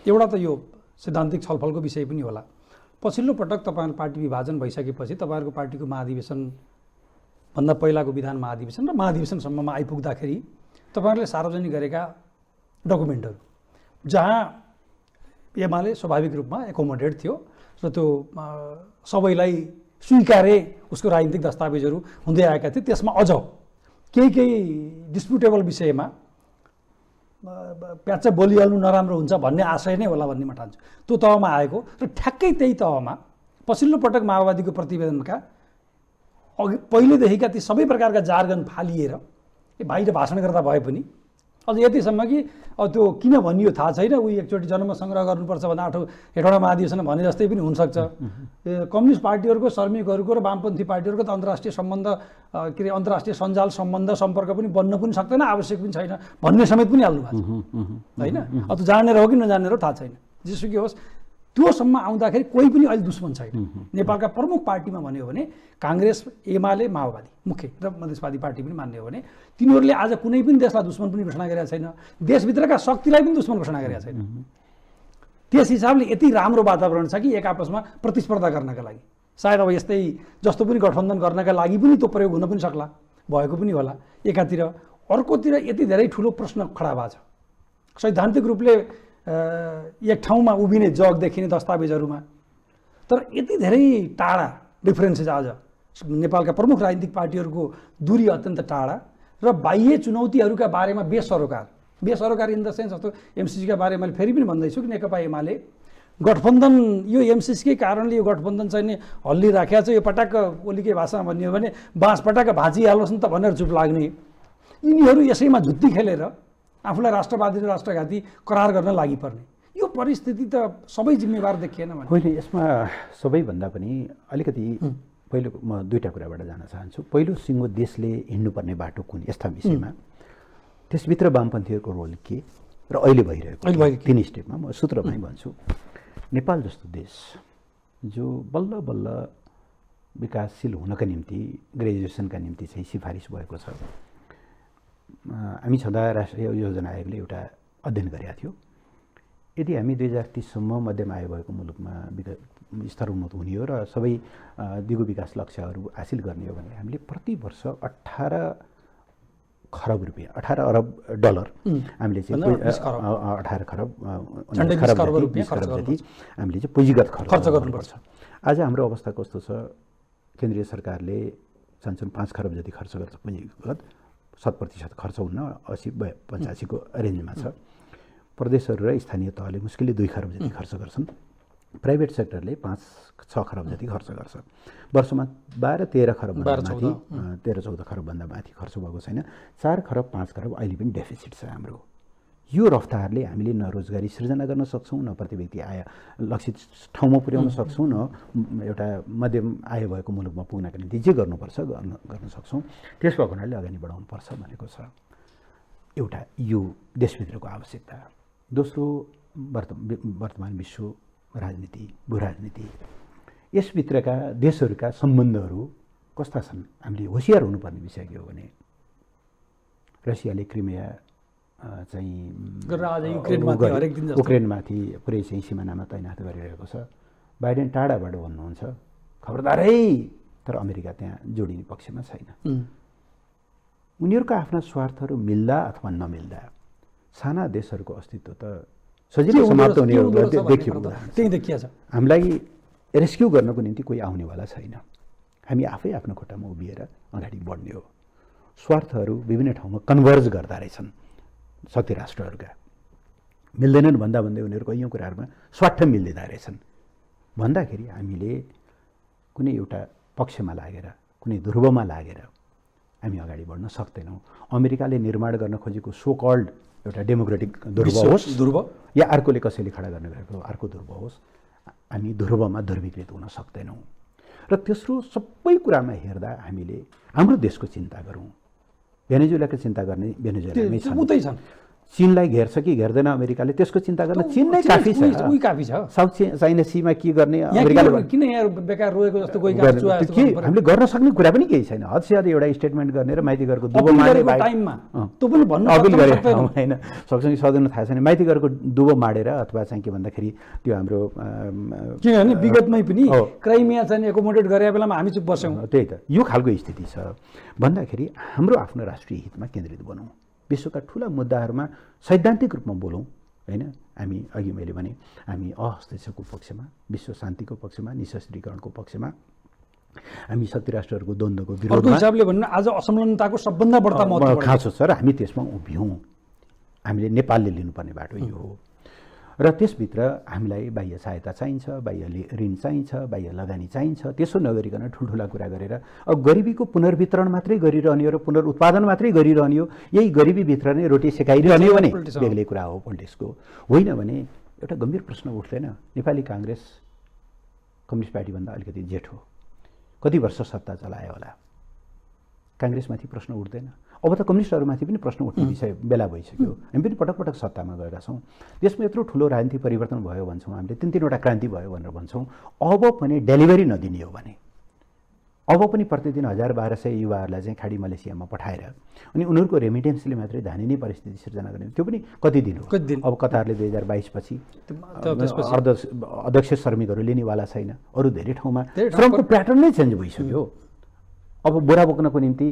S3: एउटा त यो सैद्धान्तिक छलफलको विषय पनि होला। पछिल्लो पटक तपाईँहरू पार्टी विभाजन भइसकेपछि तपाईँहरूको पार्टीको महाधिवेशन भन्दा पहिलाको विधान महाधिवेशन र महाधिवेशनसम्ममा आइपुग्दाखेरि तपाईँहरूले सार्वजनिक गरेका डकुमेन्टहरू जहाँ एमाले स्वाभाविक रूपमा एकोमोडेट थियो र त्यो सबैलाई स्वीकारे उसको राजनीतिक दस्तावेजहरू हुँदै आएका थिए। त्यसमा अझ केही डिस्प्युटेबल विषयमा प्याच बोलिहाल्नु नराम्रो हुन्छ भन्ने आशय नै होला भन्ने म ठान्छु। त्यो तहमा आएको र ठ्याक्कै त्यही तहमा पछिल्लो पटक माओवादीको प्रतिवेदनका अघि पहिलेदेखिका ती सबै प्रकारका जार्गन फालिएर बाहिर भाषण गर्दा भए पनि अझ यतिसम्म कि त्यो किन भनियो थाहा छैन, उही एकचोटि जन्म सङ्ग्रह गर्नुपर्छ भन्दा हेटौँडा महाधिवेशन भने जस्तै पनि हुनसक्छ। कम्युनिस्ट पार्टीहरूको, श्रमिकहरूको र वामपन्थी पार्टीहरूको त अन्तर्राष्ट्रिय सम्बन्ध के अरे अन्तर्राष्ट्रिय सञ्जाल सम्बन्ध सम्पर्क पनि बन्न पनि सक्दैन, आवश्यक पनि छैन भन्ने समेत पनि हाल्नु भएको छ होइन। अब त्यो जानेर हो कि नजानेर थाहा छैन, जेसुकै होस् त्योसम्म आउँदाखेरि कोही पनि अहिले दुश्मन छैन। नेपालका प्रमुख पार्टीमा भन्यो भने काङ्ग्रेस, एमाले, माओवादी मुख्य र मधेसवादी पार्टी पनि मान्ने हो भने तिनीहरूले आज कुनै पनि देशलाई दुश्मन पनि घोषणा गरेका छैन, देशभित्रका शक्तिलाई पनि दुश्मन घोषणा गरेका छैन। त्यस हिसाबले यति राम्रो वातावरण छ कि एक आपसमा प्रतिस्पर्धा गर्नका लागि, सायद अब यस्तै जस्तो पनि गठबन्धन गर्नका लागि पनि त्यो प्रयोग हुन पनि सक्ला, भएको पनि होला एकातिर। अर्कोतिर यति धेरै ठुलो प्रश्न खडा भएको छ सैद्धान्तिक रूपले एक ठाउँमा उभिने जग देखिने दस्तावेजहरूमा, तर यति धेरै टाढा डिफरेन्सेस आज नेपालका प्रमुख राजनीतिक पार्टीहरूको दूरी अत्यन्त टाढा र बाह्य चुनौतीहरूका बारेमा बेसरोकार इन द सेन्स जस्तो एमसिसीका बारेमा मैले फेरि पनि भन्दैछु कि नेकपा एमाले गठबन्धन यो एमसिसीकै कारणले यो गठबन्धन चाहिँ हल्लिराखेको छ। यो पटाक्क ओलीकै भाषामा भन्ने हो भने बाँस पटाक्क भाँचिहालोस् नि त भनेर चुप लाग्ने यिनीहरू यसैमा झुत्ती खेलेर आफूलाई राष्ट्रवादी र राष्ट्रघाती करार गर्न लागि पर्ने यो परिस्थिति त सबै जिम्मेवार देखिएन भने
S4: होइन। यसमा सबैभन्दा पनि अलिकति पहिलो म दुईवटा कुराबाट जान चाहन्छु। पहिलो सिङ्गो देशले हिँड्नुपर्ने बाटो कुन यस्ता विषयमा, त्यसभित्र वामपन्थीहरूको रोल के र अहिले भइरहेको तीन स्टेपमा म सूत्रमै भन्छु। नेपाल जस्तो देश जो बल्ल बल्ल विकासशील हुनका निम्ति ग्रेजुएसनका निम्ति चाहिँ सिफारिस भएको छ। हामी छँदा राष्ट्रिय योजना आयोगले एउटा अध्ययन गरेका थियो, यदि हामी 2030सम्म मध्यम आय भएको मुलुकमा स्तरोन्नत हुने हो र सबै दिगो विकास लक्ष्यहरू हासिल गर्ने हो भने हामीले प्रति वर्ष 18 खरब रुपियाँ, 18 अरब डलर हामीले चाहिँ 18 खरब 19 खरब जति हामीले चाहिँ पुँजीगत खर्च गर्नुपर्छ। आज हाम्रो अवस्था कस्तो छ, केन्द्रीय सरकारले चाहन्छन् 5 खरब जति खर्च गर्छ पुँजीगत, 7% खर्च हुन्न, 80-85 को रेन्जमा छ। प्रदेशहरू र स्थानीय तहले मुस्किलले 2 खरब जति खर्च गर्छन्, प्राइभेट सेक्टरले 5-6 खरब जति खर्च गर्छ। वर्षमा 12-13 खरबभन्दा माथि 13-14 खरबभन्दा माथि खर्च भएको छैन। 4 खरब 5 खरब अहिले पनि डेफिसिट छ हाम्रो। यो रफ्तारले हामीले न रोजगारी सृजना गर्न सक्छौँ, न प्रति व्यक्ति आय लक्षित ठाउँमा पुर्याउन सक्छौँ, न एउटा मध्यम आय भएको मुलुकमा पुग्नका निम्ति जे गर्नुपर्छ गर्न सक्छौँ। त्यस भएको हुनाले अगाडि बढाउनुपर्छ भनेको छ एउटा यो देशभित्रको आवश्यकता। दोस्रो वर्तमान विश्व राजनीति, भूराजनीति, यसभित्रका देशहरूका सम्बन्धहरू कस्ता छन्, हामीले होसियार हुनुपर्ने विषय के हो भने रसियाले क्रिमिया चाहिँ युक्रेनमाथि पुरै चाहिँ सिमानामा तैनात गरिरहेको छ। बाइडेन टाढाबाट भन्नुहुन्छ खबरदार है, तर अमेरिका त्यहाँ जोडिने पक्षमा छैन। उनीहरूका आफ्ना स्वार्थहरू मिल्दा अथवा नमिल्दा साना देशहरूको अस्तित्व त सजिलै समाप्त हुने देखिएको
S3: देखिएको छ।
S4: हामीलाई रेस्क्यु गर्नको निम्ति कोही आउनेवाला छैन, हामी आफै आफ्नो खुट्टामा उभिएर अगाडि बढ्ने हो। स्वार्थहरू विभिन्न ठाउँमा कन्भर्ज गर्दा रहेछन् शक्ति राष्ट्रहरूका। मिल्दैनन् भन्दा भन्दै उनीहरू कैयौँ कुराहरूमा स्वार्थ मिल्दिँदा रहेछन् भन्दाखेरि हामीले कुनै एउटा पक्षमा लागेर कुनै ध्रुवमा लागेर हामी अगाडि बढ्न सक्दैनौँ। अमेरिकाले निर्माण गर्न खोजेको सो कल्ड एउटा डेमोक्रेटिक ध्रुव होस् या अर्कोले कसैले खडा गर्न गएको अर्को ध्रुव होस्, हामी ध्रुवमा ध्रुवीकृत हुन सक्दैनौँ। र तेस्रो सबै कुरामा हेर्दा हामीले हाम्रो देशको चिन्ता गरौँ। भेनेजुएलाको चिन्ता गर्ने भेनेजुएलामै छन्। चीनलाई घेर्छ कि घेर्दैन अमेरिकाले त्यसको चिन्ता गर्न चीन नै काफी छ। साउथ चाइना सीमा के गर्ने अमेरिकाले
S3: किन यहाँ बेकार रोएको जस्तो कोही
S4: हामीले गर्न सक्ने कुरा पनि केही छैन। हदस्याहार एउटा स्टेटमेन्ट गर्ने र माइतीघरको दुबो मार्ने
S3: टाइममा त्यो पनि भन्नु
S4: अपिल गरे हैन सक्छ कि सक्दैन थाहा छैन। माइतीघरको दुबो माडेर अथवा चाहिँ के भन्दाखेरि त्यो हाम्रो
S3: किनभने विगतमै पनि क्राइमिया चाहिँ एकोमोडेट गरे बेलामा हामी चुप बस्यौँ।
S4: त्यही त यो खालको स्थिति छ भन्दाखेरि हाम्रो आफ्नो राष्ट्रिय हितमा केन्द्रित बनौँ। विश्वका ठुला मुद्दाहरूमा सैद्धान्तिक रूपमा बोलौँ हैन। हामी अघि मैले भने हामी अहस्ताक्षरको पक्षमा, विश्व शान्तिको पक्षमा, निशस्त्रीकरणको पक्षमा, हामी शक्ति राष्ट्रहरूको द्वन्द्वको विरोधमा
S3: हिसाबले भन्नु आज असमानताको सबभन्दा बढ्ता महत्त्व
S4: खाँचो छ र हामी त्यसमा उभियौँ। हामीले नेपालले लिनुपर्ने बाटो यो हो र त्यसभित्र हामीलाई बाह्य सहायता चाहिन्छ, बाह्य ऋण चाहिन्छ, बाह्य लगानी चाहिन्छ। त्यसो नगरिकन ठुल्ठुला कुरा गरेर अब गरिबीको पुनर्वितरण मात्रै गरिरहने हो र पुनरुत्पादन मात्रै गरिरहने हो, यही गरिबीभित्र नै रोटी सेकाइरहने हो भने बेग्लै कुरा हो पोलिटिक्सको। होइन भने एउटा गम्भीर प्रश्न उठ्दैन। नेपाली काङ्ग्रेस कम्युनिस्ट पार्टीभन्दा अलिकति जेठो कति वर्ष सत्ता चलायो होला, काङ्ग्रेसमाथि प्रश्न उठ्दैन। अब त कम्युनिस्टहरूमाथि पनि प्रश्न उठ्ने विषय बेला भइसक्यो। हामी पनि पटक पटक सत्तामा गएका छौँ। देशमा यत्रो ठुलो राजनीतिक परिवर्तन भयो भन्छौँ हामीले, तीनवटा क्रान्ति भयो भनेर भन्छौँ। अब पनि डेलिभरी नदिने हो भने अब पनि प्रतिदिन 1000-1200 युवाहरूलाई चाहिँ खाडी मलेसियामा पठाएर अनि उनीहरूको रेमिटेन्सले मात्रै धानिने परिस्थिति सिर्जना गर्ने, त्यो पनि कति दिन हो। अब कतारले 2022 पछि अध्यक्ष श्रमिकहरू लिनेवाला छैन। अरू धेरै ठाउँमा श्रमको प्याटर्न नै चेन्ज भइसक्यो। अब बोरा बोक्नको निम्ति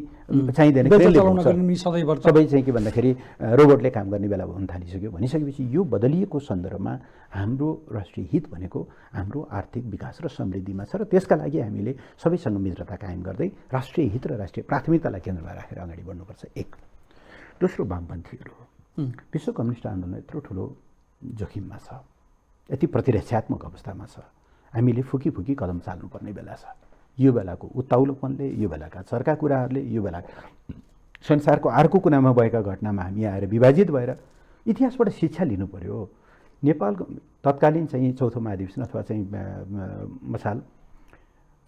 S4: चाहिँदैन, सबै चाहिँ के भन्दाखेरि रोबोटले काम गर्ने बेला हुन थालिसक्यो। भनिसकेपछि यो बदलिएको सन्दर्भमा हाम्रो राष्ट्रिय हित भनेको हाम्रो आर्थिक विकास र समृद्धिमा छ र त्यसका लागि हामीले सबैसँग मित्रता कायम गर्दै राष्ट्रिय हित र राष्ट्रिय प्राथमिकतालाई केन्द्रमा राखेर अगाडि बढ्नुपर्छ। एक। दोस्रो, वामपन्थीहरू विश्व कम्युनिस्ट आन्दोलन यत्रो ठुलो जोखिममा छ, यति प्रतिरक्षात्मक अवस्थामा छ, हामीले फुकी फुकी कदम चाल्नुपर्ने बेला छ। यो बेलाको उत्ताउलोपनले, यो बेलाका चर्का कुराहरूले, यो बेला संसारको अर्को कुनामा भएका घटनामा हामी आएर विभाजित भएर इतिहासबाट शिक्षा लिनु पर्यो। नेपालको तत्कालीन चाहिँ चौथो महाधिवेशन अथवा चाहिँ मसाल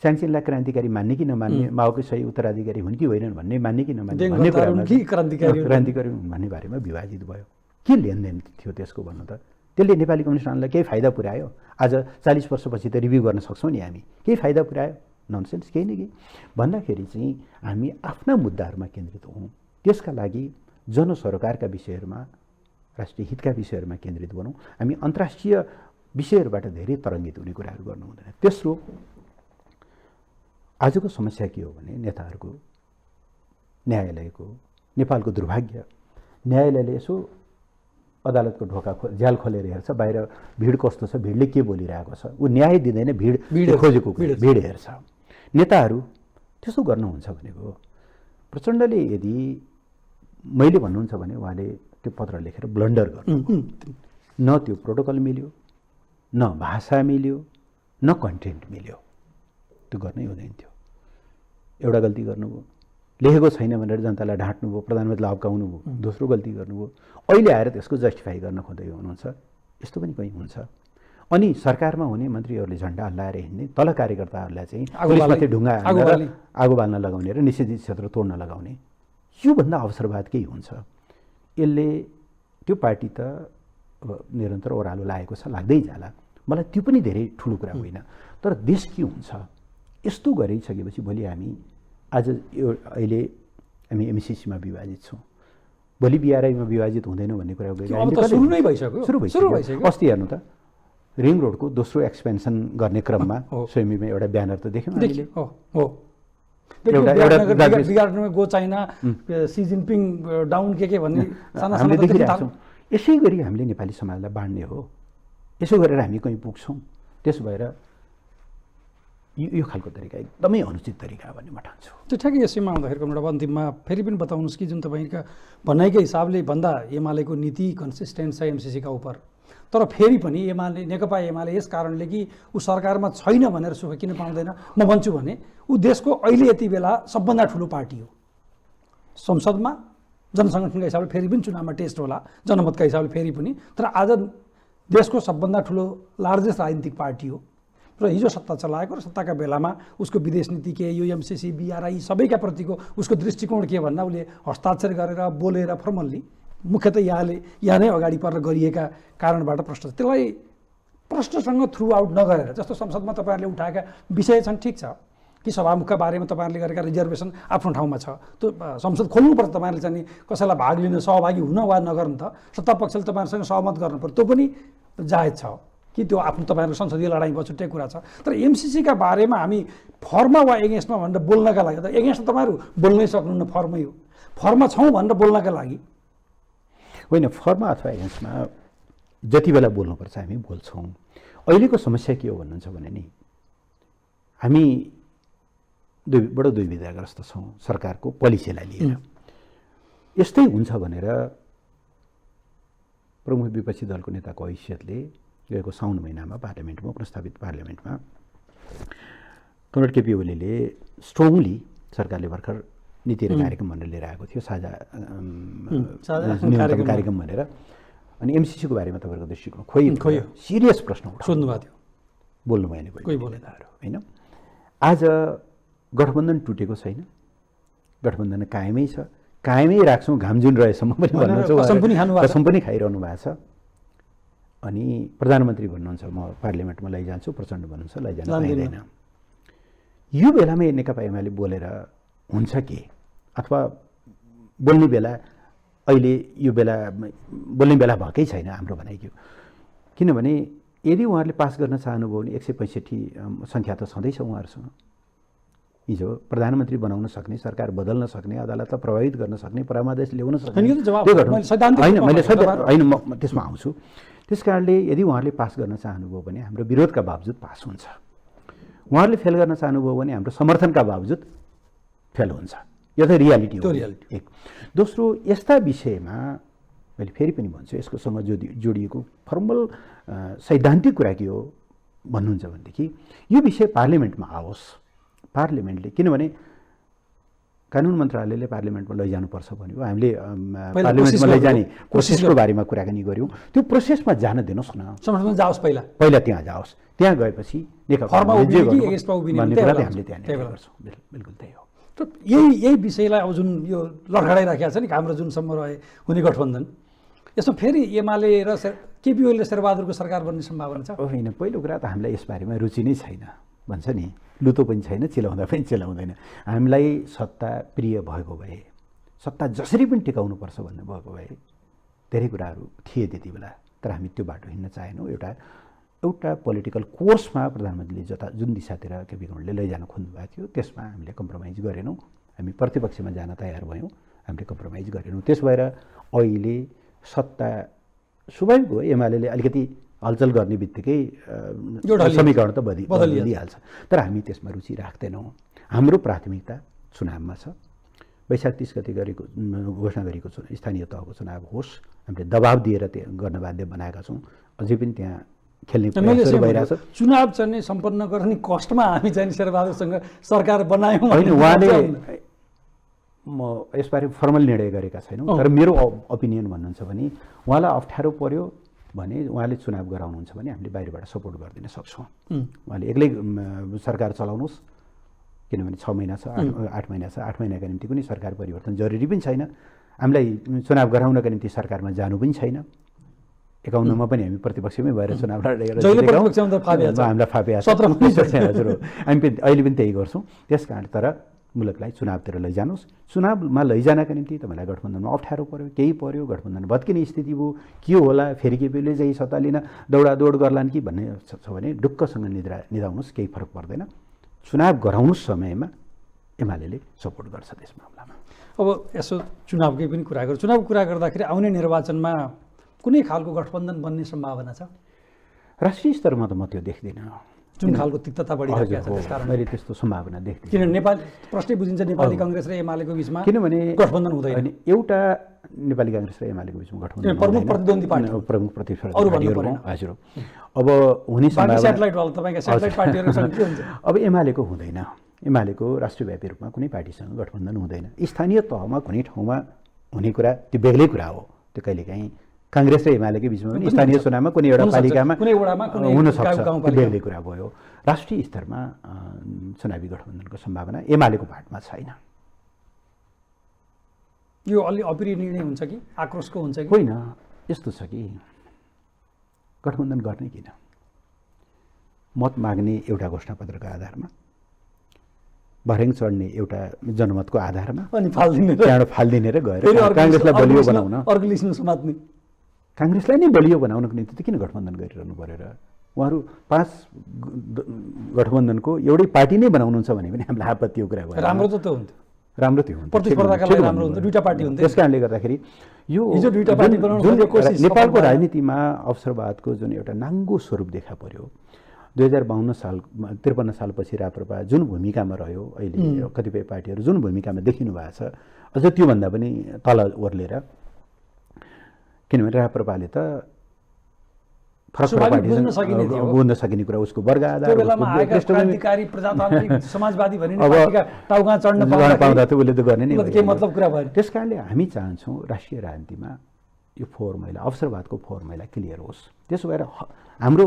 S4: च्याङचेनलाई क्रान्तिकारी मान्ने कि नमान्ने, माओकै सही उत्तराधिकारी हुन् कि होइनन् भन्ने, मान्ने कि नमान्ने भन्ने कुरामा क्रान्तिकारी भन्ने बारेमा विभाजित भयो। के लेनदेन थियो त्यसको भन्नु त? त्यसले नेपाली कम्युनिस्ट आन्दोलनलाई केही फाइदा पुर्यायो? आज 40 वर्षपछि त रिभ्यू गर्न सक्छौँ नि हामी, केही फाइदा पुर्यायो? ननसेन्स, केही न केही। भन्दाखेरि चाहिँ हामी आफ्ना मुद्दाहरूमा केन्द्रित हौँ। त्यसका लागि जनसरोकारका विषयहरूमा, राष्ट्रिय हितका विषयहरूमा केन्द्रित बनौँ। हामी अन्तर्राष्ट्रिय विषयहरूबाट धेरै तरङ्गित हुने कुराहरू गर्नु हुँदैन। तेस्रो, आजको समस्या के हो भने नेताहरूको, न्यायालयको, नेपालको दुर्भाग्य, न्यायालयले यसो अदालतको ढोका झ्याल खोलेर हेर्छ, बाहिर भिड कस्तो छ, भिडले के बोलिरहेको छ, ऊ न्याय दिँदैन, भिड खोजेको भिड हेर्छ। नेताहरू त्यसो गर्नुहुन्छ भनेको प्रचण्डले यदि मैले भन्नुहुन्छ भने उहाँले त्यो पत्र लेखेर ब्लन्डर गर्नु, न त्यो प्रोटोकल मिल्यो, न भाषा मिल्यो, न कन्टेन्ट मिल्यो, त्यो गर्नै हुँदैन थियो। एउटा गल्ती गर्नुभयो, लेखेको छैन भनेर जनतालाई ढाँट्नुभयो, प्रधानमन्त्रीलाई हप्काउनु भयो। दोस्रो गल्ती गर्नुभयो, अहिले आएर त्यसको जस्टिफाई गर्न खोज्दै हुनुहुन्छ। यस्तो पनि कहीँ हुन्छ। अनि सरकारमा हुने मन्त्रीहरूले झन्डा हल्लाएर हिँड्ने, तल कार्यकर्ताहरूलाई चाहिँ पुलिसमाथि ढुङ्गा आगो बाल्न लगाउने र निषेधित क्षेत्र तोड्न लगाउने, योभन्दा अवसरवाद केही हुन्छ? यसले त्यो पार्टी त अब निरन्तर ओह्रालो लागेको छ, लाग्दै जाला। मलाई त्यो पनि धेरै ठुलो कुरा होइन। तर देश के हुन्छ? यस्तो गरिसकेपछि भोलि हामी आज यो अहिले हामी एमसिसीमा विभाजित छौँ, भोलि बिआरआईमा विभाजित हुँदैन भन्ने कुरा सुरु भइसक्यो। अस्ति हेर्नु त रिङ रोडको दोस्रो एक्सपेन्सन गर्ने क्रममा स्वयंमा एउटा ब्यानर त देख्यौँ हामीले।
S3: Go China, Xi Jinping down के भन्ने
S4: हामीले देखिरहेको छौँ। यसै गरी हामीले नेपाली समाजलाई बाँड्ने हो, यसो गरेर हामी कहीँ पुग्छौँ। त्यसो भएर यो खालको तरिका एकदमै अनुचित तरिका भन्ने म ठान्छु।
S3: त्यो ठ्याक्कै यसैमा आउँदाखेरि कमरेड अन्तिममा फेरि पनि बताउनुहोस् कि जुन तपाईँका भनाइकै हिसाबले भन्दा एमालेको नीति कन्सिस्टेन्ट छ एमसिसीका उपर, तर फेरि पनि नेकपा एमाले यस कारणले कि ऊ सरकारमा छैन भनेर सुख किन पाउँदैन म भन्छु भने ऊ देशको अहिले यति बेला सबभन्दा ठुलो पार्टी हो। संसदमा जनसङ्गठनका हिसाबले फेरि पनि चुनावमा टेस्ट होला, जनमतका हिसाबले फेरि पनि, तर आज देशको सबभन्दा ठुलो लार्जेस्ट राजनीतिक पार्टी हो र हिजो सत्ता चलाएको र सत्ताका बेलामा उसको विदेश नीति के, यो एमसिसी बिआरआई सबैका प्रतिको उसको दृष्टिकोण के भन्दा उसले हस्ताक्षर गरेर बोलेर फर्मल्ली मुख्यतः यहाँ नै अगाडि परेर गरिएका कारणबाट प्रश्न छ। त्यसलाई प्रश्नसँग थ्रु आउट नगरेर, जस्तो संसदमा तपाईँहरूले उठाएका विषय छन् ठिक छ कि सभामुखका बारेमा तपाईँहरूले गरेका रिजर्भेसन आफ्नो ठाउँमा छ, त्यो संसद खोल्नुपर्छ। तपाईँहरूले चाहिँ कसैलाई भाग लिन सहभागी हुन वा नगर्नु त सत्ता पक्षले तपाईँहरूसँग सहमत गर्नु पर्यो, त्यो पनि जायज छ कि त्यो आफ्नो तपाईँहरूको संसदीय लडाइँ भयो, छुट्टै कुरा छ। तर एमसिसीका बारेमा हामी फर्ममा वा एगेन्स्टमा भनेर बोल्नका लागि त एगेन्स्ट तपाईँहरू बोल्नै सक्नुहुन्न, फर्मै हो, फर्ममा छौँ भनेर बोल्नका लागि
S4: होइन। फर्ममा अथवा एगेन्स्टमा जति बेला बोल्नुपर्छ हामी बोल्छौँ। अहिलेको समस्या के हो भन्नुहुन्छ भने नि हामी बडो दुविधाग्रस्त छौँ सरकारको पोलिसीलाई लिएर। यस्तै हुन्छ भनेर प्रमुख विपक्षी दलको नेताको हैसियतले गएको साउन महिनामा पार्लियामेन्टमा प्रस्तावित पार्लियामेन्टमा कमरेड केपी ओलीले स्ट्रङली सरकारले भर्खर नीति र कार्यक्रम भनेर लिएर आएको थियो, साझा न्यूनतम कार्यक्रम भनेर। अनि एमसिसीको बारेमा तपाईँहरूको दृष्टिकोण खोइ सिरियस प्रश्न
S3: सोध्नुभएको थियो,
S4: बोल्नु भएन
S3: कोही बोलेदाहरू
S4: होइन। आज गठबन्धन टुटेको छैन, गठबन्धन कायमै छ, कायमै राख्छौँ घाम जुन रहेसम्म पनि कसम पनि खाइरहनु भएको छ। अनि प्रधानमन्त्री भन्नुहुन्छ म पार्लियामेन्टमा लैजान्छु, प्रचण्ड भन्नुहुन्छ लैजान पाइँदैन। यो बेलामा नेकपा एमाले बोलेर हुन्छ के, अथवा बोल्ने बेला अहिले यो बेला बोल्ने बेला भएकै छैन हाम्रो भनाइको। किनभने यदि उहाँहरूले पास गर्न चाहनुभयो भने 165 सङ्ख्या त छँदैछ उहाँहरूसँग। हिजो प्रधानमन्त्री बनाउन सक्ने, सरकार बदल्न सक्ने, अदालतलाई प्रभावित गर्न सक्ने, परमादेश ल्याउन सक्ने होइन, मैले होइन म त्यसमा आउँछु। त्यस कारणले यदि उहाँहरूले पास गर्न चाहनुभयो भने हाम्रो विरोधका बावजुद पास हुन्छ, उहाँहरूले फेल गर्न चाहनुभयो भने हाम्रो समर्थनका बावजुद फेल हुन्छ। यो त रियालिटी हो एक। दोस्रो, यस्ता विषयमा मैले फेरि पनि भन्छु, यसकोसँग जोडिएको फर्मल सैद्धान्तिक कुरा के हो भन्नुहुन्छ भनेदेखि यो विषय पार्लियामेन्टमा आओस्। पार्लियामेन्टले, किनभने कानुन मन्त्रालयले पार्लियामेन्टमा लैजानुपर्छ भन्यो, हामीले पार्लियामेन्टमा लैजाने प्रोसेसको बारेमा कुराकानी गऱ्यौँ। त्यो प्रोसेसमा जान दिनुहोस् न,
S3: संसदमा जाओस्,
S4: पहिला त्यहाँ जाओस्। त्यहाँ गएपछि बिल्कुल त्यही हो।
S3: यही विषयलाई अब जुन यो लडखडाइराखेको छ नि हाम्रो जुनसम्म रहे हुने गठबन्धन, यसमा फेरि एमाले र केपी ओली र शेरबहादुरको सरकार बन्ने सम्भावना छ?
S4: होइन, पहिलो कुरा त हामीलाई यसबारेमा रुचि नै छैन भन्छ नि, लुतो पनि छैन, चिलाउँदा पनि चिलाउँदैन। हामीलाई सत्ता प्रिय भएको भए, सत्ता जसरी पनि टिकाउनुपर्छ भन्ने भएको भए धेरै कुराहरू थिए त्यति बेला, तर हामी त्यो बाटो हिँड्न चाहेनौँ। एउटा पोलिटिकल कोर्समा प्रधानमन्त्रीले जुन दिशातिर केपी ओलीले लैजान खोज्नुभएको थियो त्यसमा हामीले कम्प्रोमाइज गरेनौँ। हामी प्रतिपक्षमा जान तयार भयौँ, हामीले कम्प्रोमाइज गरेनौँ। त्यस भएर अहिले सत्ता स्वाभाविक हो, एमाले अलिकति हलचल गर्ने बित्तिकै समीकरण त बदलिहाल्छ, तर हामी त्यसमा रुचि राख्दैनौँ। हाम्रो प्राथमिकता चुनावमा छ। वैशाख 30 गते घोषणा गरेको स्थानीय तहको चुनाव होस्, हामीले दबाब दिएर गर्न बाध्य बनाएका छौँ। अझै पनि त्यहाँ खेल्ने प्रयासहरू भइरहेछ।
S3: चुनाव चाहिँ सम्पन्न गर्ने कष्टमा हामी चाहिँ शेरबहादुरसँग सरकार बनायौँ
S4: होइन, उहाँले म यसबारे फर्मल निर्णय गरेका छैनौँ, तर मेरो ओपिनियन भन्नुहुन्छ भने उहाँलाई अप्ठ्यारो पर्यो भने उहाँले चुनाव गराउनुहुन्छ भने हामीले बाहिरबाट सपोर्ट गरिदिन सक्छौँ। उहाँले एक्लै सरकार चलाउनुहोस्, किनभने 6 महिना छ, 8 महिना छ, 8 महिनाका निम्ति कुनै सरकार परिवर्तन जरुरी पनि छैन। हामीलाई चुनाव गराउनका निम्ति सरकारमा जानु पनि छैन। 51मा पनि हामी प्रतिपक्षमै भएर चुनाव लडेर हामीलाई फापिया छ। हजुर, हामी पनि अहिले पनि त्यही गर्छौँ। त्यस कारण तर मुलुकलाई चुनावतिर लैजानुहोस्। चुनावमा लैजानका निम्ति तपाईँलाई गठबन्धनमा अप्ठ्यारो पर्यो, केही पर्यो, गठबन्धन भत्किने स्थिति भयो, के होला, फेरि केपीले चाहिँ सत्ता लिन दौडादौड गर्लान् कि भन्ने छ भने ढुक्कसँग निधाउनुहोस्, केही फरक पर्दैन। चुनाव गराउनुहोस् समयमा एमाले सपोर्ट गर्छ त्यस मामलामा।
S3: अब यसो चुनावकै पनि कुरा गर्छु। चुनावको कुरा गर्दाखेरि आउने निर्वाचनमा कुनै खालको गठबन्धन बन्ने सम्भावना छ?
S4: राष्ट्रिय स्तरमा त म त्यो देख्दिनँ।
S3: जुन खालको तिक्तता बढिरहेको छ
S4: हजुर,
S3: त्यसकारण
S4: मैले त्यस्तो सम्भावना देख्दिनँ।
S3: किन नेपाली प्रश्नै बुझिन्छ नेपाली काङ्ग्रेस र एमालेको बीचमा
S4: किनभने
S3: गठबन्धन हुँदैन।
S4: अनि एउटा नेपाली काङ्ग्रेस र एमालेको बिचमा गठबन्धन
S3: प्रमुख
S4: हुँदैन।
S3: प्रतिद्वन्दी पार्टी
S4: प्रमुख प्रतिस्पर्धी
S3: अरू भन्नु
S4: पार्टीहरू
S3: परेन।
S4: हजुर अब हुने
S3: बाँकी
S4: सम्भावना
S3: सेटेलाइट वाला तपाईँका सेटेलाइट पार्टीहरूसँग के हुन्छ?
S4: अब एमालेको हुँदैन। एमालेको राष्ट्रव्यापी रूपमा कुनै पार्टीसँग गठबन्धन हुँदैन। स्थानीय तहमा कुनै ठाउँमा हुने कुरा त्यो बेग्लै कुरा हो। त्यो कहिलेकाहीँ काङ्ग्रेस र एमालेकै बिचमा पनि स्थानीय चुनावमा कुनै एउटा पालिकामा
S3: कुनै वडामा कुनै
S4: हुनसक्छ, त्यो
S3: गाउँपालिका।
S4: बेग्लै कुरा भयो। राष्ट्रिय स्तरमा चुनावी गठबन्धनको सम्भावना एमालेको पार्टमा छैन।
S3: यो अलि अप्रिय निर्णय हुन्छ कि आक्रोशको हुन्छ कि?
S4: होइन, यस्तो छ कि गठबन्धन गर्ने किन? मत माग्ने एउटा घोषणापत्रको आधारमा, भर्याङ चढ्ने एउटा जनमतको आधारमा
S3: अनि फाल्दिने र
S4: त्यहाँबाट फालिदिने र गएर
S3: फेरि अर्को
S4: काङ्ग्रेसलाई
S3: लिस्टमा-
S4: बलियो
S3: अर्को
S4: बनाउन,
S3: लिस्टमा- अर्को लिस्टमा समात्ने।
S4: काङ्ग्रेसलाई नै बलियो बनाउनको निम्ति त किन गठबन्धन गरिरहनु पऱ्यो र? उहाँहरू 5 गठबन्धनको एउटै पार्टी नै बनाउनुहुन्छ भने पनि हामीलाई आपत्तिको कुरा भयो।
S3: राम्रो त त्यो हुन्थ्यो।
S4: राम्रो त्यो हुन्थ्यो।
S3: प्रतिस्पर्धाका लागि राम्रो हुन्थ्यो। दुईटा पार्टी हुन्थ्यो।
S4: त्यस कारणले गर्दाखेरि यो
S3: हिजो दुईटा पार्टी बनाउन
S4: जुन
S3: खोजेको कोसिस
S4: नेपालको
S3: सफल भएन।
S4: राजनीतिमा अवसरवादको जुन एउटा नाङ्गो स्वरूप देखा पर्यो 2052 साल 53 सालपछि राप्रपा जुन भूमिकामा रह्यो, अहिले कतिपय पार्टीहरू जुन भूमिकामा देखिनु भएको छ, अझ त्योभन्दा पनि तल ओर्लेर, किनभने राप्रपाले त फरक फरक
S3: स्वाभाविक बुझ्न सकिने थियो।
S4: बुझ्न सकिने कुरा उसको वर्ग आधार,
S3: त्यो बेलामा
S4: उसको
S3: आएका
S4: पृष्ठभूमि
S3: क्रान्तिकारी प्रजातान्त्रिक समाजवादी भनिने
S4: अब
S3: पार्टीका टाउका चढ्न
S4: पाउँदा त उसले त गर्ने नै
S3: के मतलब कुरा भयो?
S4: त्यस कारणले हामी चाहन्छौँ राष्ट्रिय राजनीतिमा यो फोहोर मैला, अवसरवादको फोहोर मैला क्लियर होस्। त्यसो भएर हाम्रो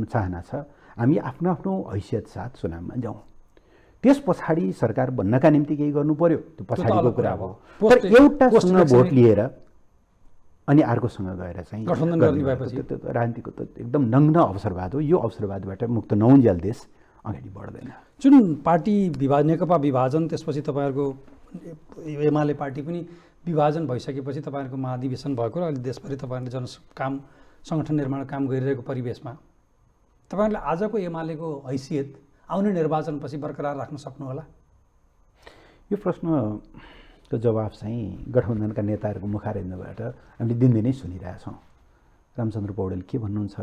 S4: चाहना छ हामी आफ्नो आफ्नो हैसियत साथ चुनावमा जाउँ। त्यस पछाडि सरकार बन्नका निम्ति केही गर्नु पर्यो, त्यो पछाडिको कुरा हो। तर एउटासँग भोट लिएर अनि अर्कोसँग गएर चाहिँ
S3: गठबन्धन गर्ने भएपछि
S4: त्यो राजनीतिको त एकदम नग्न अवसरवाद हो। यो अवसरवादबाट मुक्त नहुन्जेल देश अगाडि बढ्दैन।
S3: जुन पार्टी नेकपा विभाजन, त्यसपछि तपाईँहरूको एमाले पार्टी पनि विभाजन भइसकेपछि तपाईँहरूको महाधिवेशन भएको र अहिले देशभरि तपाईँहरूले काम सङ्गठन निर्माण काम गरिरहेको परिवेशमा तपाईँहरूले आजको एमालेको हैसियत आउने निर्वाचनपछि बरकरार राख्न सक्नुहोला?
S4: यो प्रश्नको जवाब चाहिँ गठबन्धनका नेताहरूको मुखारविन्दबाट हामीले दिनदिनै सुनिरहेछौँ। रामचन्द्र पौडेल के भन्नुहुन्छ,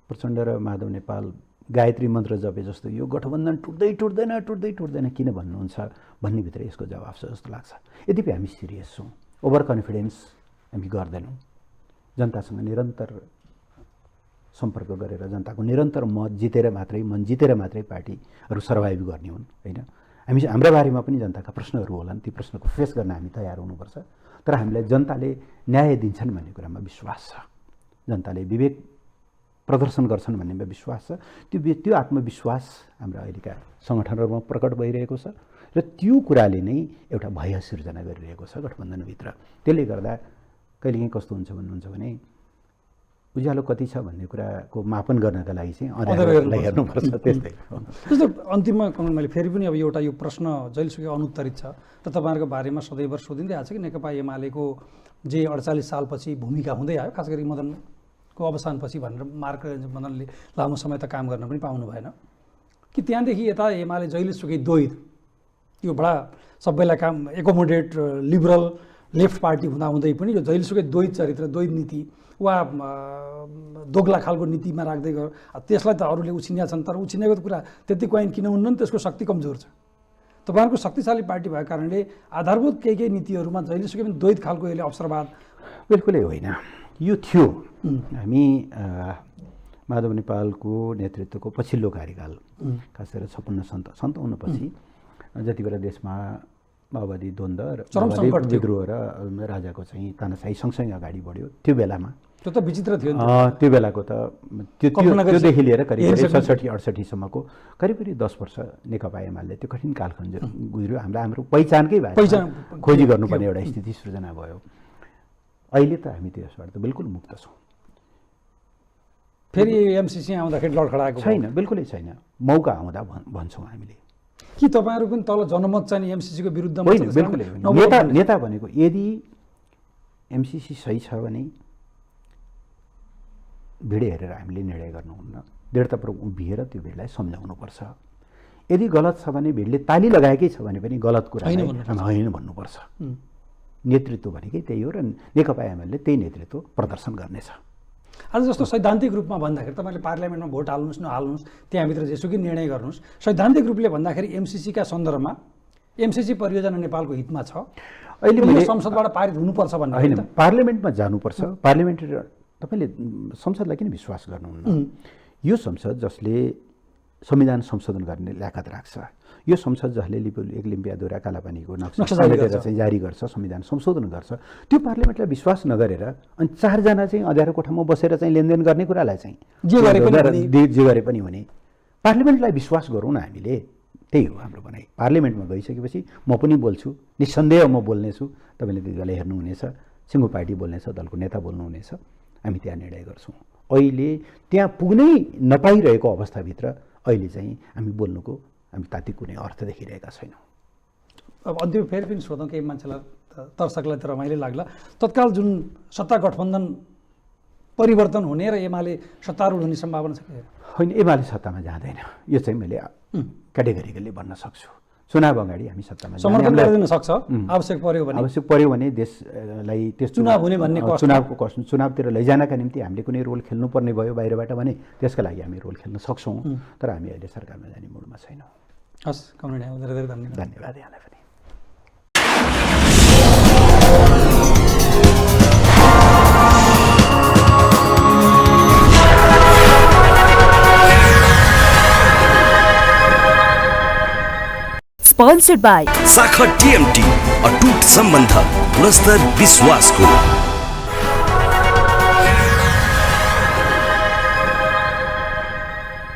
S4: प्रचण्ड र माधव नेपाल गायत्री मन्त्र जपे जस्तो यो गठबन्धन टुट्दैन किन भन्नुहुन्छ भन्ने भित्र यसको जवाब छ जस्तो लाग्छ। यद्यपि हामी सिरियस छौँ, ओभर कन्फिडेन्स हामी गर्दैनौँ। जनतासँग निरन्तर सम्पर्क गरेर जनताको निरन्तर मन जितेर मात्रै पार्टीहरू सर्भाइभ गर्ने हुन्, होइन? हाम्रा बारेमा पनि जनताका प्रश्नहरू होलान्, ती प्रश्नको फेस गर्न हामी तयार हुनुपर्छ। तर हामीलाई जनताले न्याय दिन्छन् भन्ने कुरामा विश्वास छ, जनताले विवेक प्रदर्शन गर्छन् भन्नेमा विश्वास छ। त्यो आत्मविश्वास हाम्रा अहिलेका सङ्गठनहरूमा प्रकट भइरहेको छ र त्यो कुराले नै एउटा भय सिर्जना गरिरहेको छ गठबन्धनभित्र। त्यसले गर्दा कहिलेकाहीँ कस्तो हुन्छ भन्नुहुन्छ भने उज्यालो कति छ भन्ने कुराको मापन गर्नका लागि चाहिँ अँध्यारोलाई हेर्नुपर्छ। त्यस्तै
S3: जस्तो अन्तिममा मैले फेरि पनि अब एउटा यो प्रश्न जहिलेसुकै अनुत्तरित छ र तपाईँहरूको बारेमा सदैव सोधिँदै आएको छ कि नेकपा एमालेको जे 48 सालपछि भूमिका हुँदै आयो, खास गरी मदनको अवसानपछि भनेर मदनले लामो समय त काम गर्न पनि पाउनु भएन कि त्यहाँदेखि यता एमाले जहिलेसुकै द्वैत, यो बडा सबैलाई काम एकोमोडेट लिबरल लेफ्ट पार्टी हुँदाहुँदै पनि यो जहिलेसुकै द्वैत चरित्र, द्वैत नीति वा दोग्ला खालको नीतिमा राख्दै गयो। त्यसलाई त अरूले उछिनेका छन्, तर उछिनेको कुरा त्यति क्वाइन किन हुन्न नि? त्यसको शक्ति कमजोर छ। तपाईँहरूको शक्तिशाली पार्टी भएको कारणले आधारभूत केही नीतिहरूमा जहिलेसुकै पनि द्वैत खालको यसले अवसरवाद
S4: बिल्कुलै होइन। यो थियो हामी माधव नेपालको नेतृत्वको पछिल्लो कार्यकाल, खास गरेर 56-57 पछि जति बेला देशमा माओवादी द्वन्द्व र विद्रोह र राजाको चाहिँ तानाशाही सँगसँगै अगाडि बढ्यो, त्यो बेलामा
S3: त्यो त विचित्र थियो।
S4: त्यो बेलाको त त्योदेखि लिएर करिब 67-68 सम्मको करिब 10 वर्ष नेकपा एमाले त्यो कठिन कालखण्ड गुज्रियो। हाम्रो पहिचानकै भए खोजी गर्नुपर्ने एउटा स्थिति सृजना भयो। अहिले त हामी त्यसबाट त बिल्कुल मुक्त छौँ।
S3: फेरि एमसिसी आउँदाखेरि लडखडाएको
S4: छैन, बिल्कुलै छैन। मौका आउँदा भन्छौँ हामीले
S3: कि तपाईँहरू पनि तल जनमत चाहिँ एमसिसीको विरुद्धमा?
S4: होइन, बिल्कुलै होइन। नेता भनेको यदि एमसिसी सही छ भने भिड हेरेर हामीले निर्णय गर्नुहुन्न, दृढतापूर्वक उभिएर त्यो भिडलाई सम्झाउनुपर्छ। यदि गलत छ भने भिडले ताली लगाएकै छ भने पनि गलत कुरा होइन भन्नुपर्छ। नेतृत्व भनेकै त्यही हो र नेकपा एमाले त्यही नेतृत्व प्रदर्शन गर्नेछ।
S3: आज जस्तो सैद्धान्तिक रूपमा भन्दाखेरि तपाईँले पार्लियामेन्टमा भोट हाल्नुहोस् नहाल्नुहोस् त्यहाँभित्र जेसुकै निर्णय गर्नुहोस्, सैद्धान्तिक रूपले भन्दाखेरि एमसिसीका सन्दर्भमा एमसिसी परियोजना नेपालको हितमा छ,
S4: अहिले
S3: यो
S4: मैले
S3: संसदबाट पारित हुनुपर्छ भन्ने
S4: होइन, पार्लियामेन्टमा जानुपर्छ। पार्लियामेन्ट तपाईँले संसदलाई किन विश्वास गर्नुहुन्न? यो संसद जसले संविधान संशोधन गर्ने ल्याकत राख्छ, यो संसद जसले एक लिम्पियाद्वारा कालापानीको नक्सा चाहिँ जारी गर्छ, संविधान संशोधन गर्छ, त्यो पार्लियामेन्टलाई विश्वास नगरेर अनि 4 जना चाहिँ अँध्यारो कोठामा बसेर चाहिँ लेनदेन गर्ने कुरालाई चाहिँ जे गरे पनि हुने। पार्लियामेन्टलाई विश्वास गरौँ न हामीले, त्यही हो हाम्रो भनाइ। पार्लियामेन्टमा गइसकेपछि म पनि बोल्छु, निस्सन्देह म बोल्नेछु, तपाईँले त्यति बेला हेर्नुहुनेछ, सिङ्गो पार्टी बोल्नेछ, दलको नेता बोल्नुहुनेछ, हामी त्यहाँ निर्णय गर्छौँ। अहिले त्यहाँ पुग्नै नपाइरहेको अवस्थाभित्र अहिले चाहिँ हामी बोल्नुको हामी तात्विक कुनै अर्थ देखिरहेका छैनौँ।
S3: अब अन्तिम फेरि पनि सोधौँ, केही मान्छेलाई दर्शकलाई त रमाइलो लाग्ला, तत्काल जुन सत्ता गठबन्धन परिवर्तन हुने र एमाले सत्तारूढ हुने सम्भावना छ कि
S4: होइन? एमाले सत्तामा जाँदैन, यो चाहिँ मैले क्याटेगोरिकली भन्न सक्छु। चुनाव अगाडि हामी सत्तामा
S3: समर्थन गरिदिन सक्छ, आवश्यक पर्यो भने
S4: देशलाई त्यस
S3: चुनाव हुने भन्ने
S4: चुनावतिर लैजानका निम्ति हामीले कुनै रोल खेल्नुपर्ने भयो बाहिरबाट भने त्यसका लागि हामी रोल खेल्न सक्छौँ, तर हामी अहिले सरकारमा जाने मुडमा छैनौँ।
S3: हस्, कमरेड धेरै धेरै धन्यवाद।
S4: धन्यवाद यहाँलाई पनि।
S1: Sponsored by
S2: साखा टिएमटी, अटूट सम्बन्ध, गुणस्तर विश्वासको।